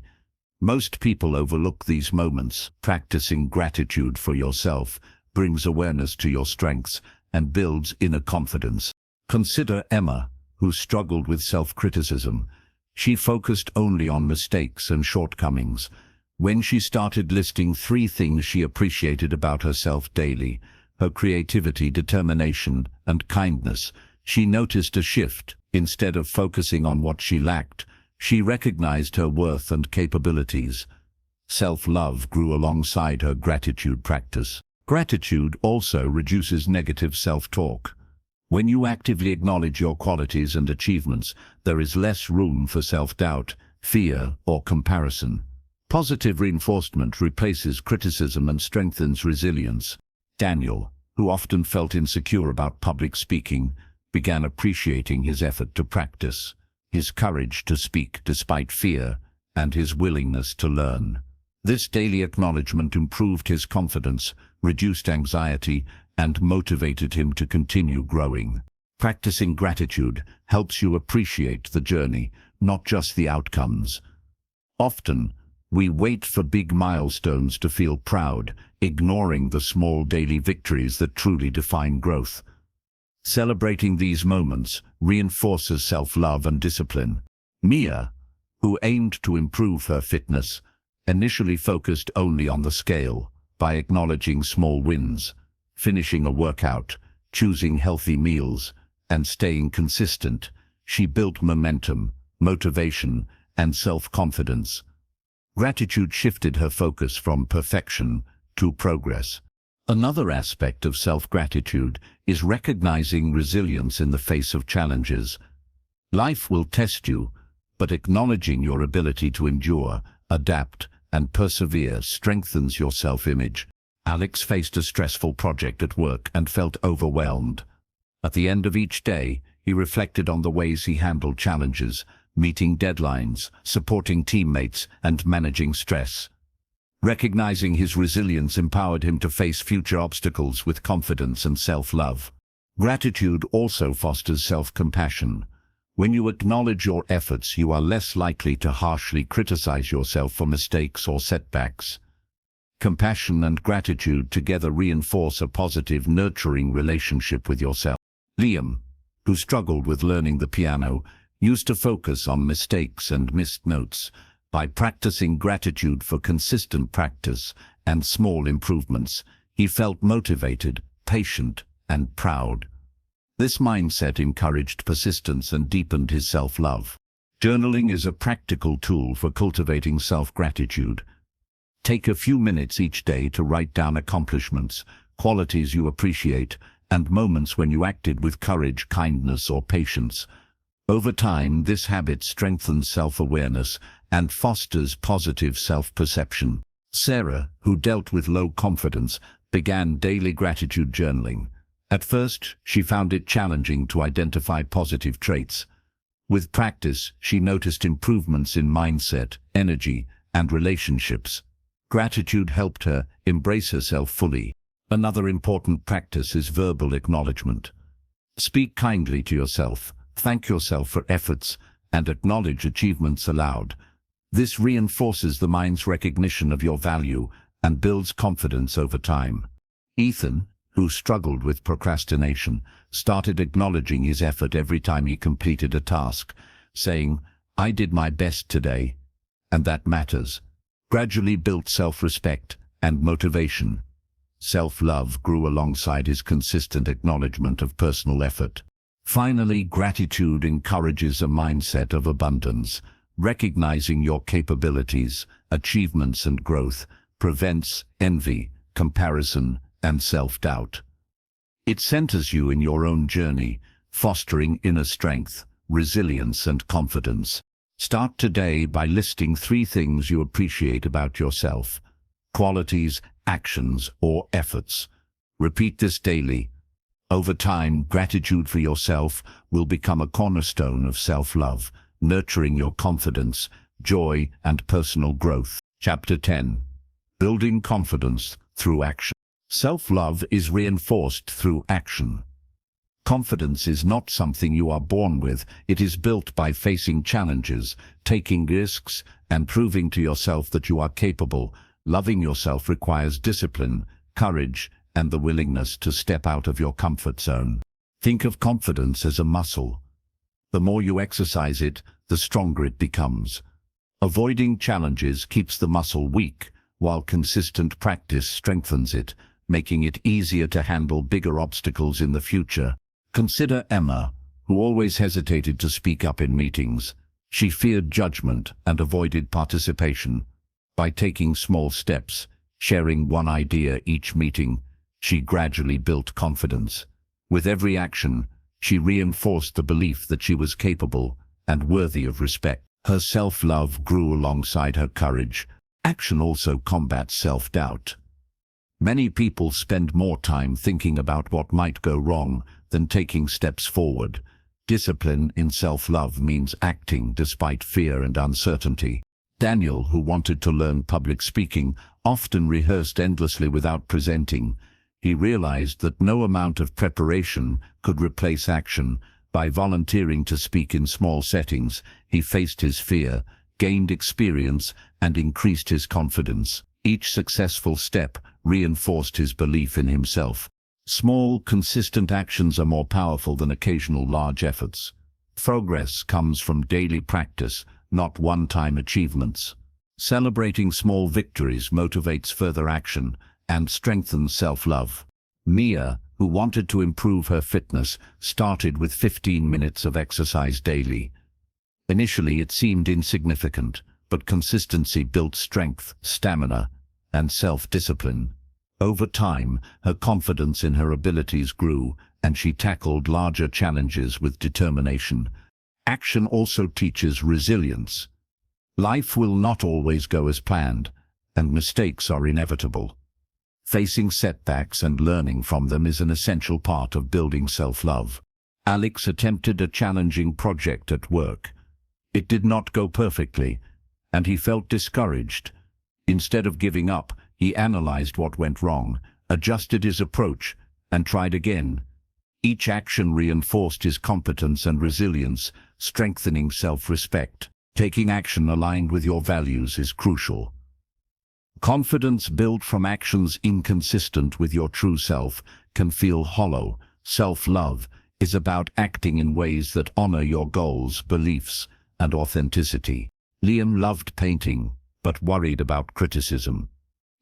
Most people overlook these moments. Practicing gratitude for yourself brings awareness to your strengths and builds inner confidence. Consider Emma, who struggled with self-criticism. She focused only on mistakes and shortcomings. When she started listing 3 things she appreciated about herself daily, her creativity, determination, and kindness, she noticed a shift. Instead of focusing on what she lacked, she recognized her worth and capabilities. Self-love grew alongside her gratitude practice. Gratitude also reduces negative self-talk. When you actively acknowledge your qualities and achievements, there is less room for self-doubt, fear, or comparison. Positive reinforcement replaces criticism and strengthens resilience. Daniel, who often felt insecure about public speaking, began appreciating his effort to practice, his courage to speak despite fear, and his willingness to learn. This daily acknowledgement improved his confidence, reduced anxiety, and motivated him to continue growing. Practicing gratitude helps you appreciate the journey, not just the outcomes. Often, we wait for big milestones to feel proud, ignoring the small daily victories that truly define growth. Celebrating these moments reinforces self-love and discipline. Mia, who aimed to improve her fitness, initially focused only on the scale. By acknowledging small wins, finishing a workout, choosing healthy meals, and staying consistent, she built momentum, motivation, and self-confidence. Gratitude shifted her focus from perfection to progress. Another aspect of self-gratitude is recognizing resilience in the face of challenges. Life will test you, but acknowledging your ability to endure, adapt, and persevere strengthens your self-image. Alex faced a stressful project at work and felt overwhelmed. At the end of each day, he reflected on the ways he handled challenges, meeting deadlines, supporting teammates, and managing stress. Recognizing his resilience empowered him to face future obstacles with confidence and self-love. Gratitude also fosters self-compassion. When you acknowledge your efforts, you are less likely to harshly criticize yourself for mistakes or setbacks. Compassion and gratitude together reinforce a positive, nurturing relationship with yourself. Liam, who struggled with learning the piano, used to focus on mistakes and missed notes. By practicing gratitude for consistent practice and small improvements, he felt motivated, patient, and proud. This mindset encouraged persistence and deepened his self-love. Journaling is a practical tool for cultivating self-gratitude. Take a few minutes each day to write down accomplishments, qualities you appreciate, and moments when you acted with courage, kindness, or patience. Over time, this habit strengthens self-awareness and fosters positive self-perception. Sarah, who dealt with low confidence, began daily gratitude journaling. At first, she found it challenging to identify positive traits. With practice, she noticed improvements in mindset, energy, and relationships. Gratitude helped her embrace herself fully. Another important practice is verbal acknowledgement. Speak kindly to yourself, thank yourself for efforts, and acknowledge achievements aloud. This reinforces the mind's recognition of your value and builds confidence over time. Ethan, who struggled with procrastination, started acknowledging his effort every time he completed a task, saying, "I did my best today," and that matters. Gradually built self-respect and motivation. Self-love grew alongside his consistent acknowledgement of personal effort. Finally, gratitude encourages a mindset of abundance. Recognizing your capabilities, achievements, and growth prevents envy, comparison, and self-doubt. It centers you in your own journey, fostering inner strength, resilience, and confidence. Start today by listing 3 things you appreciate about yourself: qualities, actions, or efforts. Repeat this daily. Over time, gratitude for yourself will become a cornerstone of self-love, nurturing your confidence, joy, and personal growth. Chapter 10. Building confidence through action. Self-love is reinforced through action. Confidence is not something you are born with. It is built by facing challenges, taking risks, and proving to yourself that you are capable. Loving yourself requires discipline, courage, and the willingness to step out of your comfort zone. Think of confidence as a muscle. The more you exercise it, the stronger it becomes. Avoiding challenges keeps the muscle weak, while consistent practice strengthens it, making it easier to handle bigger obstacles in the future. Consider Emma, who always hesitated to speak up in meetings. She feared judgment and avoided participation. By taking small steps, sharing one idea each meeting, she gradually built confidence. With every action, she reinforced the belief that she was capable and worthy of respect. Her self-love grew alongside her courage. Action also combats self-doubt. Many people spend more time thinking about what might go wrong than taking steps forward. Discipline in self-love means acting despite fear and uncertainty. Daniel, who wanted to learn public speaking, often rehearsed endlessly without presenting. He realized that no amount of preparation could replace action. By volunteering to speak in small settings, he faced his fear, gained experience, and increased his confidence. Each successful step reinforced his belief in himself. Small, consistent actions are more powerful than occasional large efforts. Progress comes from daily practice, not one-time achievements. Celebrating small victories motivates further action and strengthens self-love. Mia, who wanted to improve her fitness, started with 15 minutes of exercise daily. Initially, it seemed insignificant, but consistency built strength, stamina, and self-discipline. Over time, her confidence in her abilities grew, and she tackled larger challenges with determination. Action also teaches resilience. Life will not always go as planned, and mistakes are inevitable. Facing setbacks and learning from them is an essential part of building self-love. Alex attempted a challenging project at work. It did not go perfectly, and he felt discouraged. Instead of giving up, he analyzed what went wrong, adjusted his approach, and tried again. Each action reinforced his competence and resilience, strengthening self-respect. Taking action aligned with your values is crucial. Confidence built from actions inconsistent with your true self can feel hollow. Self-love is about acting in ways that honor your goals, beliefs, and authenticity. Liam loved painting, but worried about criticism.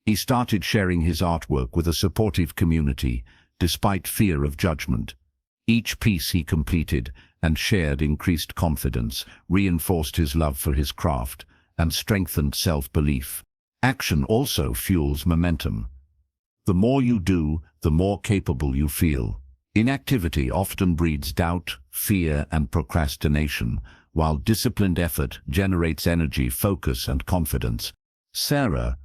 He started sharing his artwork with a supportive community, despite fear of judgment. Each piece he completed and shared increased confidence, reinforced his love for his craft, and strengthened self-belief. Action also fuels momentum. The more you do, the more capable you feel. Inactivity often breeds doubt, fear, and procrastination, while disciplined effort generates energy, focus, and confidence. Sarah,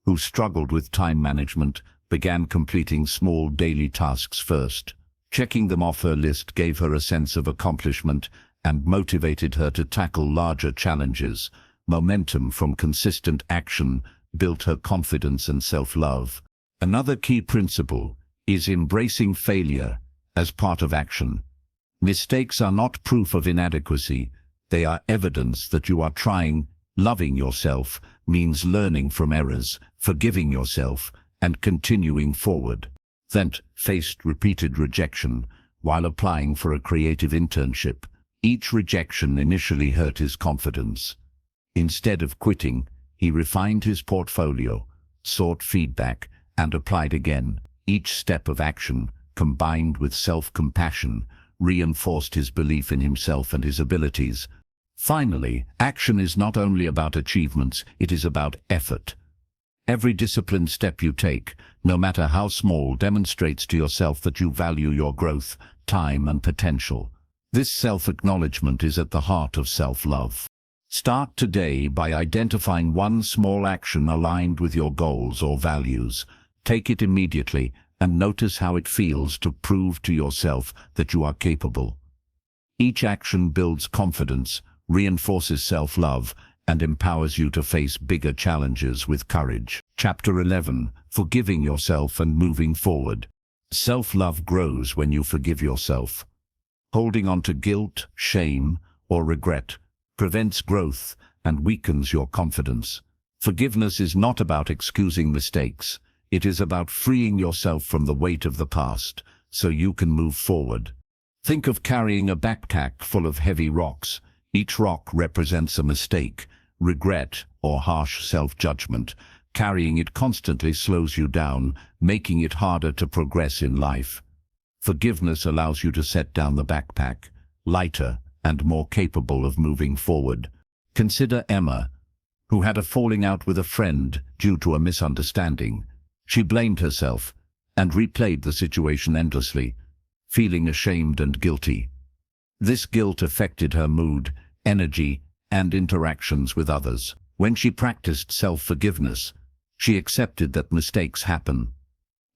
who struggled with time management, began completing small daily tasks first. Checking them off her list gave her a sense of accomplishment and motivated her to tackle larger challenges. Momentum from consistent action built her confidence and self-love. Another key principle is embracing failure as part of action. Mistakes are not proof of inadequacy, they are evidence that you are trying. Loving yourself means learning from errors, forgiving yourself, and continuing forward. Thent faced repeated rejection while applying for a creative internship. Each rejection initially hurt his confidence. Instead of quitting, he refined his portfolio, sought feedback, and applied again. Each step of action, combined with self-compassion, reinforced his belief in himself and his abilities. Finally, action is not only about achievements, it is about effort. Every disciplined step you take, no matter how small, demonstrates to yourself that you value your growth, time, and potential. This self-acknowledgement is at the heart of self-love. Start today by identifying one small action aligned with your goals or values. Take it immediately and notice how it feels to prove to yourself that you are capable. Each action builds confidence, reinforces self-love, and empowers you to face bigger challenges with courage. Chapter 11. Forgiving yourself and moving forward. Self-love grows when you forgive yourself. Holding on to guilt, shame, or regret prevents growth and weakens your confidence. Forgiveness is not about excusing mistakes. It is about freeing yourself from the weight of the past so you can move forward. Think of carrying a backpack full of heavy rocks. Each rock represents a mistake, regret, or harsh self-judgment. Carrying it constantly slows you down, making it harder to progress in life. Forgiveness allows you to set down the backpack, lighter and more capable of moving forward. Consider Emma, who had a falling out with a friend due to a misunderstanding. She blamed herself and replayed the situation endlessly, feeling ashamed and guilty. This guilt affected her mood, energy, and interactions with others. When she practiced self-forgiveness, she accepted that mistakes happen,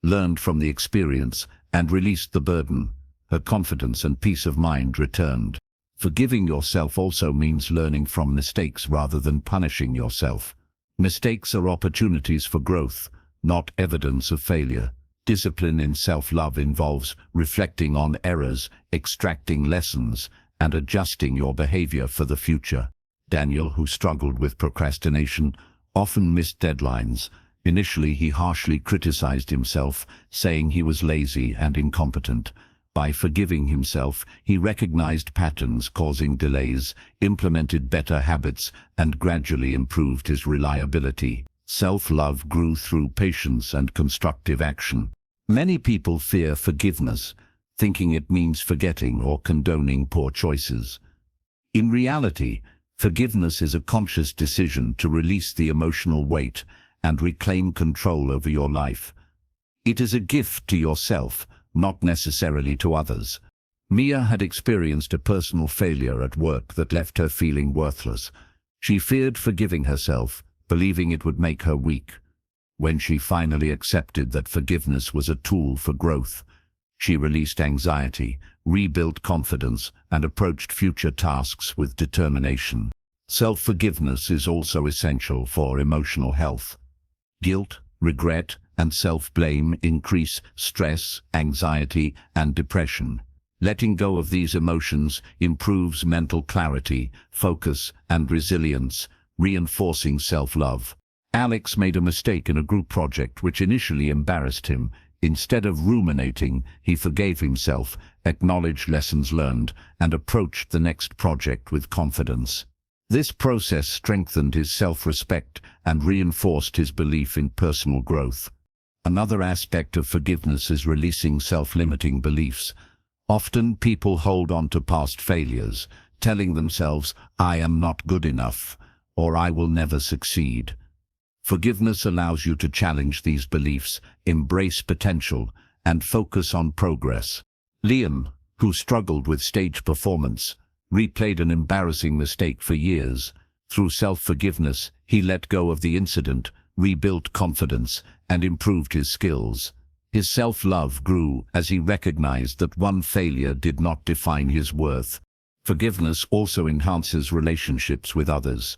learned from the experience, and released the burden. Her confidence and peace of mind returned. Forgiving yourself also means learning from mistakes rather than punishing yourself. Mistakes are opportunities for growth, not evidence of failure. Discipline in self-love involves reflecting on errors, extracting lessons, and adjusting your behavior for the future. Daniel, who struggled with procrastination, often missed deadlines. Initially, he harshly criticized himself, saying he was lazy and incompetent. By forgiving himself, he recognized patterns causing delays, implemented better habits, and gradually improved his reliability. Self-love grew through patience and constructive action. Many people fear forgiveness, thinking it means forgetting or condoning poor choices. In reality, forgiveness is a conscious decision to release the emotional weight and reclaim control over your life. It is a gift to yourself, not necessarily to others. Mia had experienced a personal failure at work that left her feeling worthless. She feared forgiving herself, believing it would make her weak. When she finally accepted that forgiveness was a tool for growth, she released anxiety, rebuilt confidence, and approached future tasks with determination. Self-forgiveness is also essential for emotional health. Guilt, regret, and self-blame increase stress, anxiety, and depression. Letting go of these emotions improves mental clarity, focus, and resilience, reinforcing self-love. Alex made a mistake in a group project which initially embarrassed him. Instead of ruminating, he forgave himself, acknowledged lessons learned, and approached the next project with confidence. This process strengthened his self-respect and reinforced his belief in personal growth. Another aspect of forgiveness is releasing self-limiting beliefs. Often people hold on to past failures, telling themselves, "I am not good enough," or "I will never succeed." Forgiveness allows you to challenge these beliefs, embrace potential, and focus on progress. Liam, who struggled with stage performance, replayed an embarrassing mistake for years. Through self-forgiveness, he let go of the incident, rebuilt confidence, and improved his skills. His self-love grew as he recognized that one failure did not define his worth. Forgiveness also enhances relationships with others.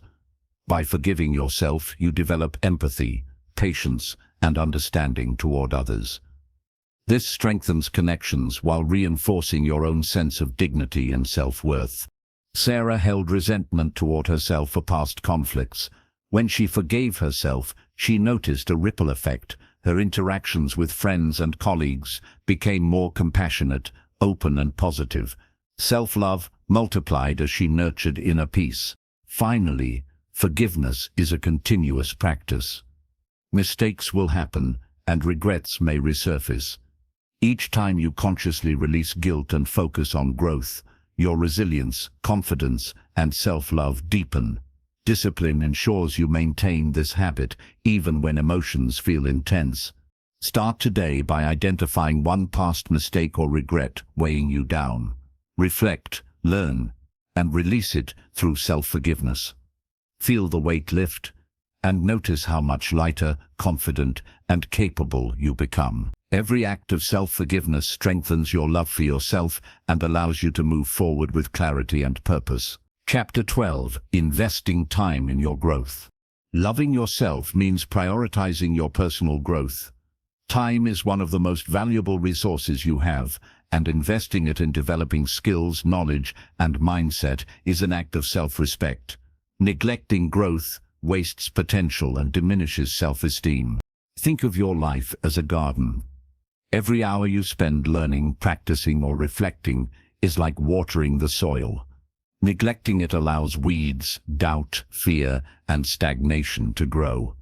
By forgiving yourself, you develop empathy, patience, and understanding toward others. This strengthens connections while reinforcing your own sense of dignity and self-worth. Sarah held resentment toward herself for past conflicts. When she forgave herself, she noticed a ripple effect. Her interactions with friends and colleagues became more compassionate, open, and positive. Self-love multiplied as she nurtured inner peace. Finally, forgiveness is a continuous practice. Mistakes will happen, and regrets may resurface. Each time you consciously release guilt and focus on growth, your resilience, confidence, and self-love deepen. Discipline ensures you maintain this habit even when emotions feel intense. Start today by identifying one past mistake or regret weighing you down. Reflect, learn, and release it through self-forgiveness. Feel the weight lift, and notice how much lighter, confident, and capable you become. Every act of self-forgiveness strengthens your love for yourself and allows you to move forward with clarity and purpose. Chapter 12. Investing time in your growth. Loving yourself means prioritizing your personal growth. Time is one of the most valuable resources you have, and investing it in developing skills, knowledge, and mindset is an act of self-respect. Neglecting growth wastes potential and diminishes self-esteem. Think of your life as a garden. Every hour you spend learning, practicing, or reflecting is like watering the soil. Neglecting it allows weeds, doubt, fear, and stagnation to grow.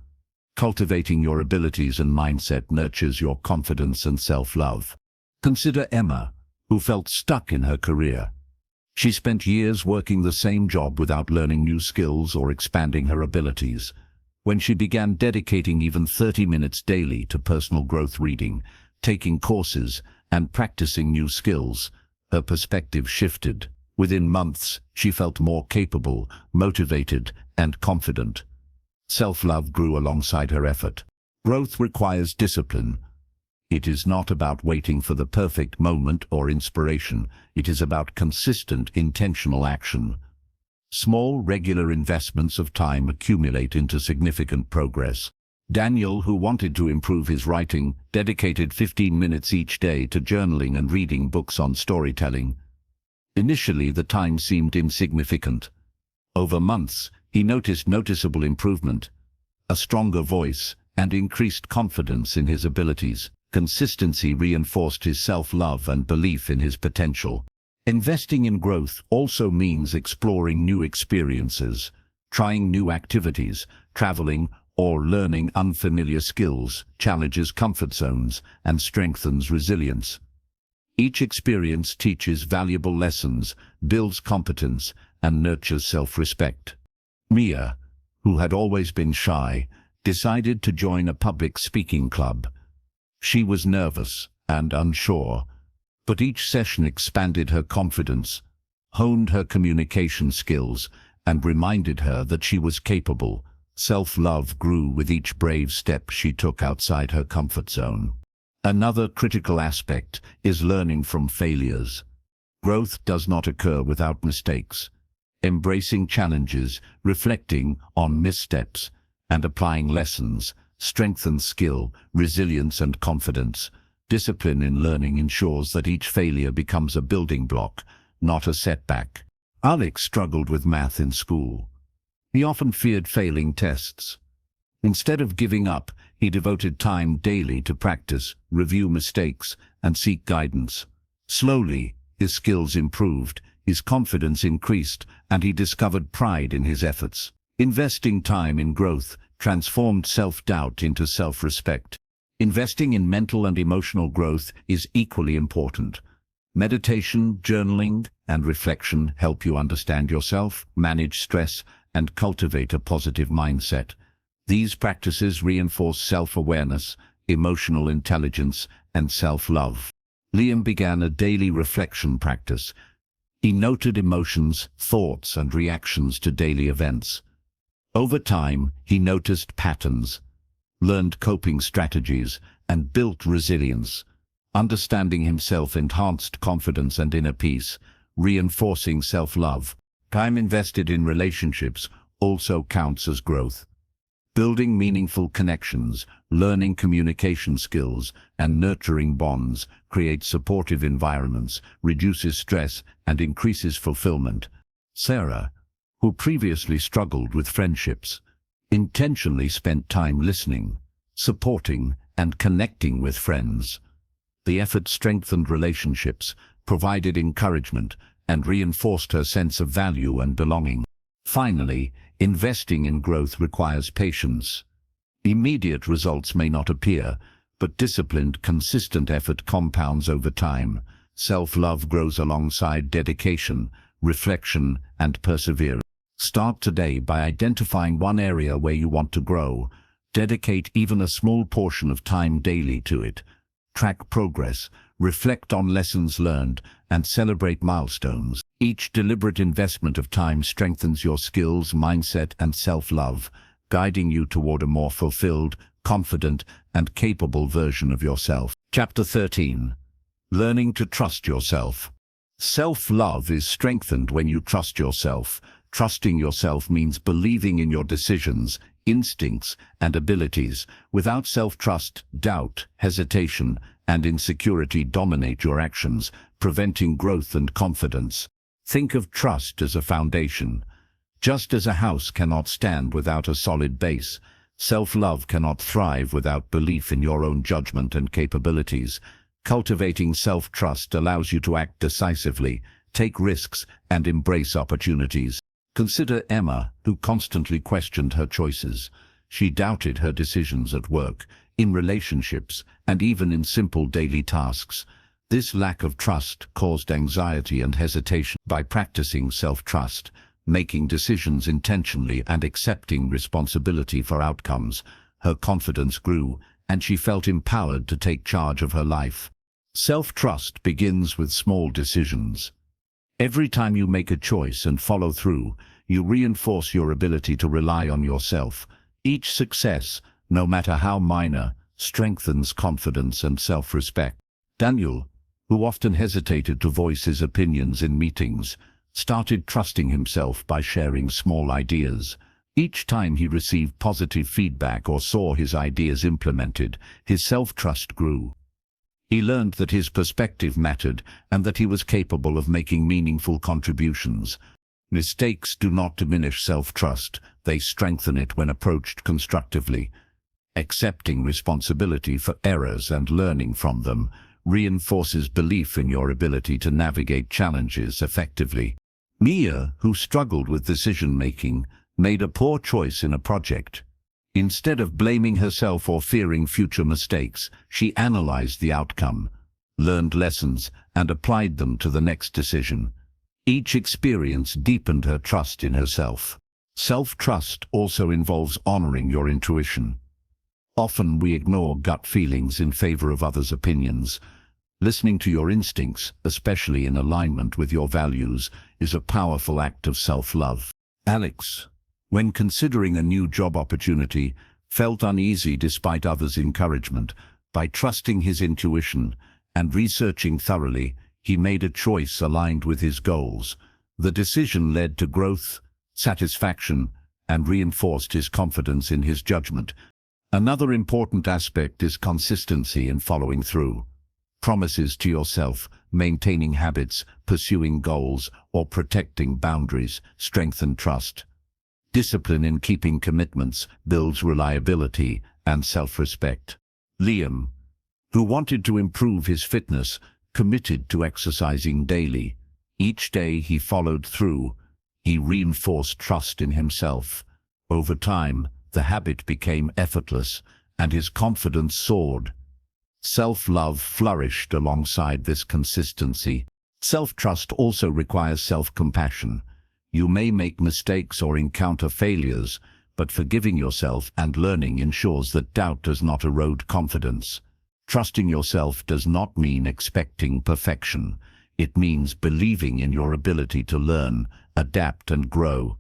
Cultivating your abilities and mindset nurtures your confidence and self-love. Consider Emma, who felt stuck in her career. She spent years working the same job without learning new skills or expanding her abilities. When she began dedicating even 30 minutes daily to personal growth, reading, taking courses, and practicing new skills, her perspective shifted. Within months, she felt more capable, motivated, and confident. Self-love grew alongside her effort. Growth requires discipline. It is not about waiting for the perfect moment or inspiration. It is about consistent, intentional action. Small, regular investments of time accumulate into significant progress. Daniel, who wanted to improve his writing, dedicated 15 minutes each day to journaling and reading books on storytelling. Initially, the time seemed insignificant. Over months, he noticed noticeable improvement, a stronger voice, and increased confidence in his abilities. Consistency reinforced his self-love and belief in his potential. Investing in growth also means exploring new experiences, trying new activities, traveling, or learning unfamiliar skills challenges comfort zones and strengthens resilience. Each experience teaches valuable lessons, builds competence, and nurtures self-respect. Mia, who had always been shy, decided to join a public speaking club. She was nervous and unsure, but each session expanded her confidence, honed her communication skills, and reminded her that she was capable. Self-love grew with each brave step she took outside her comfort zone. Another critical aspect is learning from failures. Growth does not occur without mistakes. Embracing challenges, reflecting on missteps, and applying lessons strengthens skill, resilience, and confidence. Discipline in learning ensures that each failure becomes a building block, not a setback. Alex struggled with math in school. He often feared failing tests. Instead of giving up, he devoted time daily to practice, review mistakes, and seek guidance. Slowly, his skills improved, his confidence increased, and he discovered pride in his efforts. Investing time in growth transformed self-doubt into self-respect. Investing in mental and emotional growth is equally important. Meditation, journaling, and reflection help you understand yourself, manage stress, and cultivate a positive mindset. These practices reinforce self-awareness, emotional intelligence, and self-love. Liam began a daily reflection practice. He noted emotions, thoughts, and reactions to daily events. Over time, he noticed patterns, learned coping strategies, and built resilience. Understanding himself enhanced confidence and inner peace, reinforcing self-love. Time invested in relationships also counts as growth. Building meaningful connections, learning communication skills, and nurturing bonds creates supportive environments, reduces stress, and increases fulfillment. Sarah, who previously struggled with friendships, intentionally spent time listening, supporting, and connecting with friends. The effort strengthened relationships, provided encouragement, and reinforced her sense of value and belonging. Finally, investing in growth requires patience. Immediate results may not appear, but disciplined, consistent effort compounds over time. Self-love grows alongside dedication, reflection, and perseverance. Start today by identifying one area where you want to grow. Dedicate even a small portion of time daily to it. Track progress, reflect on lessons learned, and celebrate milestones. Each deliberate investment of time strengthens your skills, mindset, and self-love, guiding you toward a more fulfilled, confident, and capable version of yourself. Chapter 13. Learning to trust yourself. Self-love is strengthened when you trust yourself. Trusting yourself means believing in your decisions, instincts, and abilities. Without self-trust, doubt, hesitation, and insecurity dominate your actions, preventing growth and confidence. Think of trust as a foundation. Just as a house cannot stand without a solid base, self-love cannot thrive without belief in your own judgment and capabilities. Cultivating self-trust allows you to act decisively, take risks, and embrace opportunities. Consider Emma, who constantly questioned her choices. She doubted her decisions at work, in relationships, and even in simple daily tasks. This lack of trust caused anxiety and hesitation. By practicing self-trust, making decisions intentionally, and accepting responsibility for outcomes, her confidence grew, and she felt empowered to take charge of her life. Self-trust begins with small decisions. Every time you make a choice and follow through, you reinforce your ability to rely on yourself. Each success, no matter how minor, strengthens confidence and self-respect. Daniel, who often hesitated to voice his opinions in meetings, started trusting himself by sharing small ideas. Each time he received positive feedback or saw his ideas implemented, his self-trust grew. He learned that his perspective mattered and that he was capable of making meaningful contributions. Mistakes do not diminish self-trust, they strengthen it when approached constructively. Accepting responsibility for errors and learning from them reinforces belief in your ability to navigate challenges effectively. Mia, who struggled with decision-making, made a poor choice in a project. Instead of blaming herself or fearing future mistakes, she analyzed the outcome, learned lessons, and applied them to the next decision. Each experience deepened her trust in herself. Self-trust also involves honoring your intuition. Often we ignore gut feelings in favor of others' opinions. Listening to your instincts, especially in alignment with your values, is a powerful act of self-love. Alex, when considering a new job opportunity, felt uneasy despite others' encouragement. By trusting his intuition and researching thoroughly, he made a choice aligned with his goals. The decision led to growth, satisfaction, and reinforced his confidence in his judgment. Another important aspect is consistency in following through. Promises to yourself, maintaining habits, pursuing goals, or protecting boundaries strengthen trust. Discipline in keeping commitments builds reliability and self-respect. Liam, who wanted to improve his fitness, committed to exercising daily. Each day he followed through. He reinforced trust in himself. Over time, the habit became effortless, and his confidence soared. Self-love flourished alongside this consistency. Self-trust also requires self-compassion. You may make mistakes or encounter failures, but forgiving yourself and learning ensures that doubt does not erode confidence. Trusting yourself does not mean expecting perfection. It means believing in your ability to learn, adapt, and grow.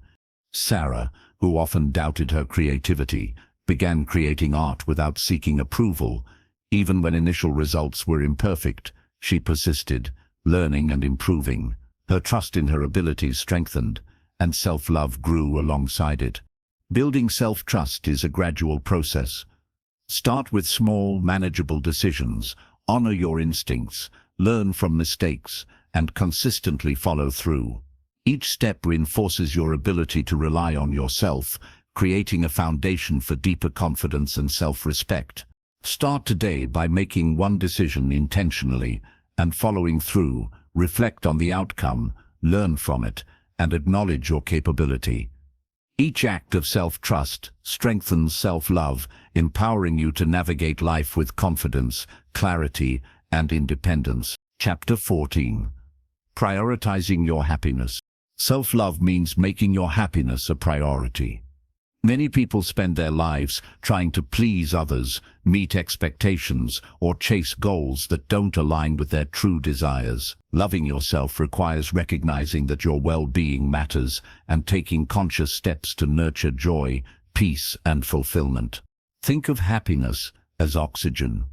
Sarah, who often doubted her creativity, began creating art without seeking approval. Even when initial results were imperfect, she persisted, learning and improving. Her trust in her abilities strengthened, and self-love grew alongside it. Building self-trust is a gradual process. Start with small, manageable decisions. Honor your instincts, learn from mistakes, and consistently follow through. Each step reinforces your ability to rely on yourself, creating a foundation for deeper confidence and self-respect. Start today by making one decision intentionally and following through. Reflect on the outcome, learn from it, and acknowledge your capability. Each act of self-trust strengthens self-love, empowering you to navigate life with confidence, clarity, and independence. Chapter 14. Prioritizing your happiness. Self-love means making your happiness a priority. Many people spend their lives trying to please others, meet expectations, or chase goals that don't align with their true desires. Loving yourself requires recognizing that your well-being matters and taking conscious steps to nurture joy, peace, and fulfillment. Think of happiness as oxygen.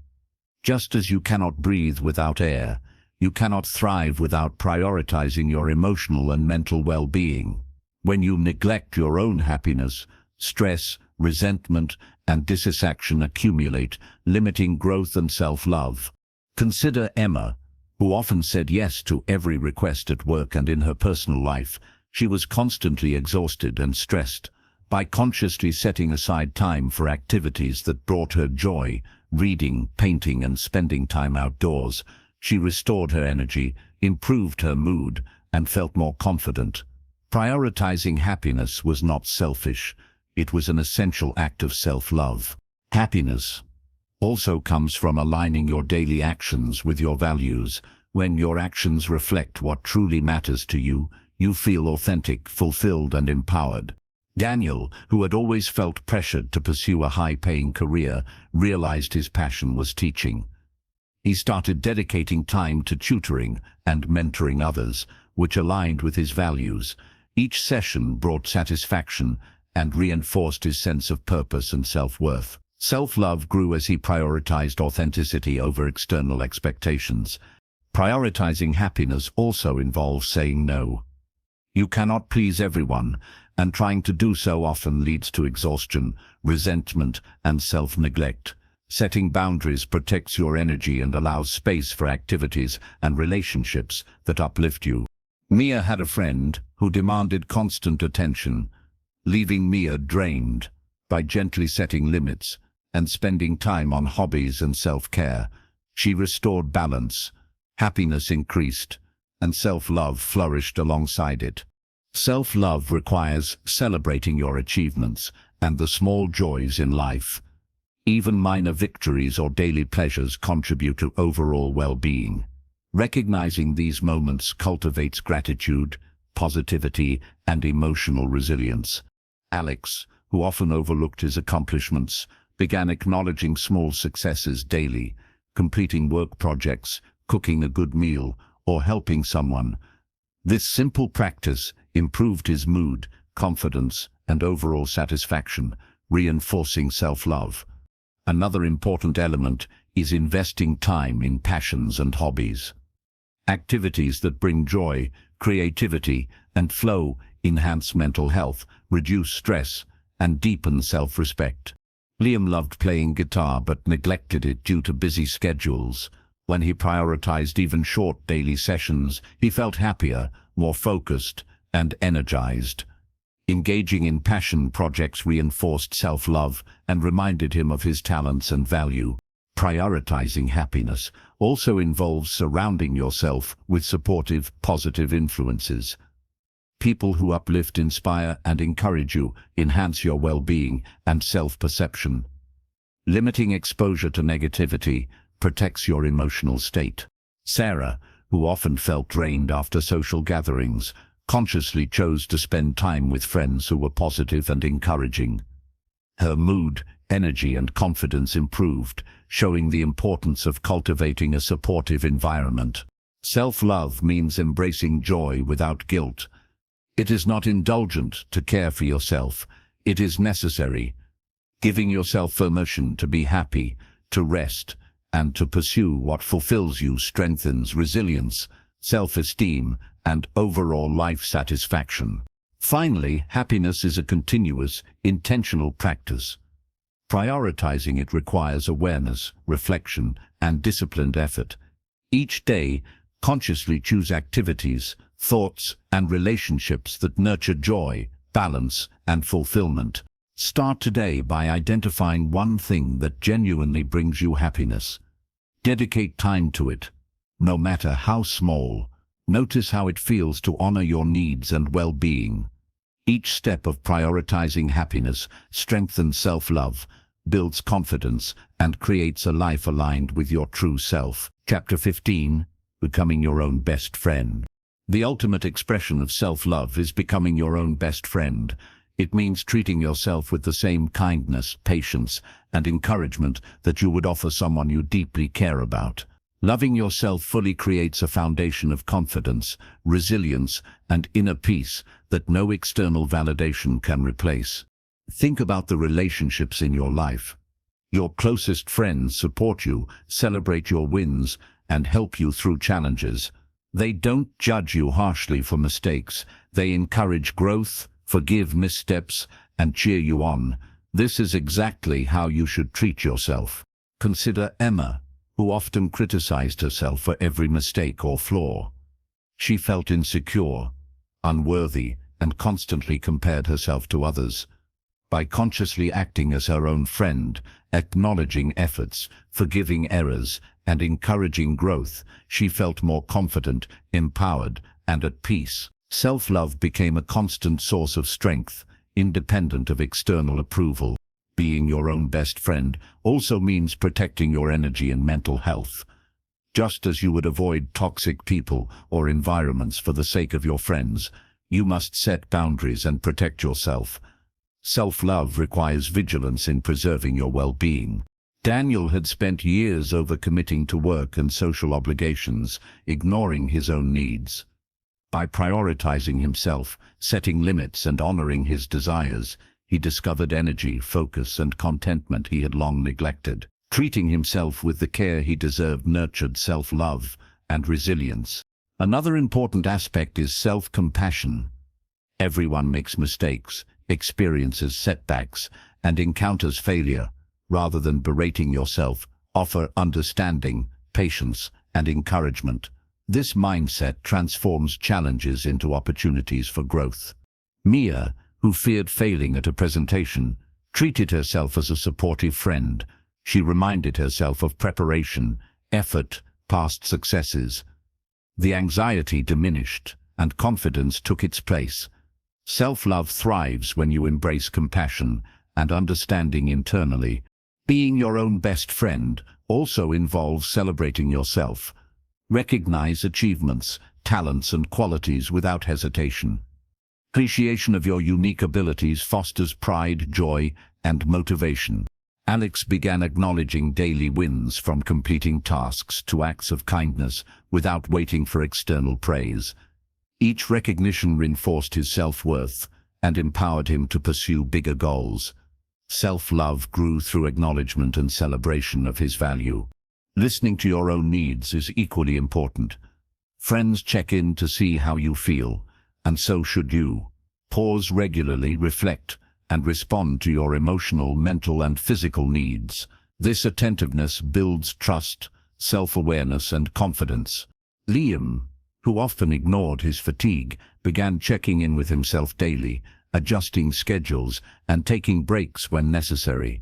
Just as you cannot breathe without air, you cannot thrive without prioritizing your emotional and mental well-being. When you neglect your own happiness, stress, resentment, and dissatisfaction accumulate, limiting growth and self-love. Consider Emma, who often said yes to every request at work and in her personal life. She was constantly exhausted and stressed. By consciously setting aside time for activities that brought her joy, reading, painting, and spending time outdoors, she restored her energy, improved her mood, and felt more confident. Prioritizing happiness was not selfish. It was an essential act of self-love. Happiness also comes from aligning your daily actions with your values. When your actions reflect what truly matters to you, you feel authentic, fulfilled, and empowered. Daniel, who had always felt pressured to pursue a high-paying career, realized his passion was teaching. He started dedicating time to tutoring and mentoring others, which aligned with his values. Each session brought satisfaction and reinforced his sense of purpose and self-worth. Self-love grew as he prioritized authenticity over external expectations. Prioritizing happiness also involves saying no. You cannot please everyone, and trying to do so often leads to exhaustion, resentment, and self-neglect. Setting boundaries protects your energy and allows space for activities and relationships that uplift you. Mia had a friend who demanded constant attention, leaving Mia drained. By gently setting limits and spending time on hobbies and self-care, she restored balance, happiness increased, and self-love flourished alongside it. Self-love requires celebrating your achievements and the small joys in life. Even minor victories or daily pleasures contribute to overall well-being. Recognizing these moments cultivates gratitude, positivity, and emotional resilience. Alex, who often overlooked his accomplishments, began acknowledging small successes daily, completing work projects, cooking a good meal, or helping someone. This simple practice improved his mood, confidence, and overall satisfaction, reinforcing self-love. Another important element is investing time in passions and hobbies. Activities that bring joy, creativity, and flow enhance mental health, reduce stress, and deepen self-respect. Liam loved playing guitar but neglected it due to busy schedules. When he prioritized even short daily sessions, he felt happier, more focused, and energized. Engaging in passion projects reinforced self-love and reminded him of his talents and value. Prioritizing happiness also involves surrounding yourself with supportive, positive influences. People who uplift, inspire, and encourage you enhance your well-being and self-perception. Limiting exposure to negativity protects your emotional state. Sarah, who often felt drained after social gatherings, consciously chose to spend time with friends who were positive and encouraging. Her mood, energy, and confidence improved, showing the importance of cultivating a supportive environment. Self-love means embracing joy without guilt. It is not indulgent to care for yourself. It is necessary. Giving yourself permission to be happy, to rest, and to pursue what fulfills you strengthens resilience, self-esteem, and overall life satisfaction. Finally, happiness is a continuous, intentional practice. Prioritizing it requires awareness, reflection, and disciplined effort. Each day, consciously choose activities, thoughts, and relationships that nurture joy, balance, and fulfillment. Start today by identifying one thing that genuinely brings you happiness. Dedicate time to it, no matter how small. Notice how it feels to honor your needs and well-being. Each step of prioritizing happiness strengthens self-love, builds confidence, and creates a life aligned with your true self. Chapter 15. Becoming your own best friend. The ultimate expression of self-love is becoming your own best friend. It means treating yourself with the same kindness, patience, and encouragement that you would offer someone you deeply care about. Loving yourself fully creates a foundation of confidence, resilience, and inner peace that no external validation can replace. Think about the relationships in your life. Your closest friends support you, celebrate your wins, and help you through challenges. They don't judge you harshly for mistakes. They encourage growth, forgive missteps, and cheer you on. This is exactly how you should treat yourself. Consider Emma, who often criticized herself for every mistake or flaw. She felt insecure, unworthy, and constantly compared herself to others. By consciously acting as her own friend, acknowledging efforts, forgiving errors, and encouraging growth, she felt more confident, empowered, and at peace. Self-love became a constant source of strength, independent of external approval. Being your own best friend also means protecting your energy and mental health. Just as you would avoid toxic people or environments for the sake of your friends, you must set boundaries and protect yourself. Self-love requires vigilance in preserving your well-being. Daniel had spent years overcommitting to work and social obligations, ignoring his own needs. By prioritizing himself, setting limits, and honoring his desires, he discovered energy, focus, and contentment he had long neglected. Treating himself with the care he deserved nurtured self-love and resilience. Another important aspect is self-compassion. Everyone makes mistakes, experiences setbacks, and encounters failure. Rather than berating yourself, offer understanding, patience, and encouragement. This mindset transforms challenges into opportunities for growth. Mia, who feared failing at a presentation, treated herself as a supportive friend. She reminded herself of preparation, effort, past successes. The anxiety diminished, and confidence took its place. Self-love thrives when you embrace compassion and understanding internally. Being your own best friend also involves celebrating yourself. Recognize achievements, talents, and qualities without hesitation. Appreciation of your unique abilities fosters pride, joy, and motivation. Alex began acknowledging daily wins, from completing tasks to acts of kindness, without waiting for external praise. Each recognition reinforced his self-worth and empowered him to pursue bigger goals. Self-love grew through acknowledgement and celebration of his value. Listening to your own needs is equally important. Friends check in to see how you feel, and so should you. Pause regularly, reflect, and respond to your emotional, mental, and physical needs. This attentiveness builds trust, self-awareness, and confidence. Liam, who often ignored his fatigue, began checking in with himself daily, adjusting schedules, and taking breaks when necessary.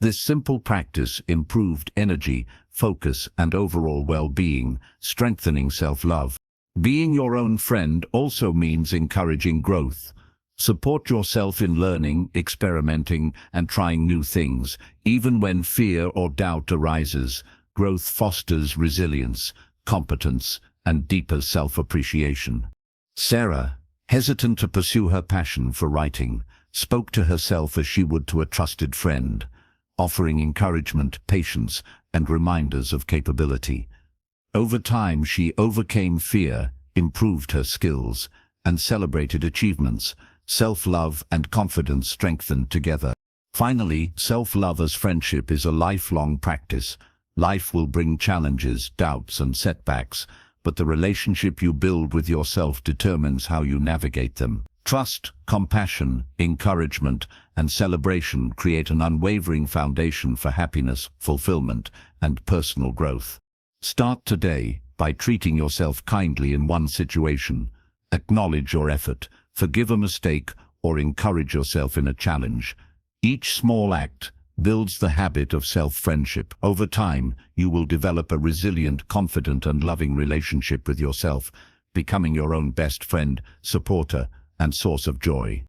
This simple practice improved energy, focus, and overall well-being, strengthening self-love. Being your own friend also means encouraging growth. Support yourself in learning, experimenting, and trying new things, even when fear or doubt arises. Growth fosters resilience, competence, and deeper self-appreciation. Sarah, hesitant to pursue her passion for writing, spoke to herself as she would to a trusted friend, offering encouragement, patience, and reminders of capability. Over time, she overcame fear, improved her skills, and celebrated achievements. Self-love and confidence strengthened together. Finally, self-love as friendship is a lifelong practice. Life will bring challenges, doubts, and setbacks, but the relationship you build with yourself determines how you navigate them. Trust, compassion, encouragement, and celebration create an unwavering foundation for happiness, fulfillment, and personal growth. Start today by treating yourself kindly in one situation. Acknowledge your effort, forgive a mistake, or encourage yourself in a challenge. Each small act builds the habit of self-friendship. Over time, you will develop a resilient, confident, and loving relationship with yourself, becoming your own best friend, supporter, and source of joy.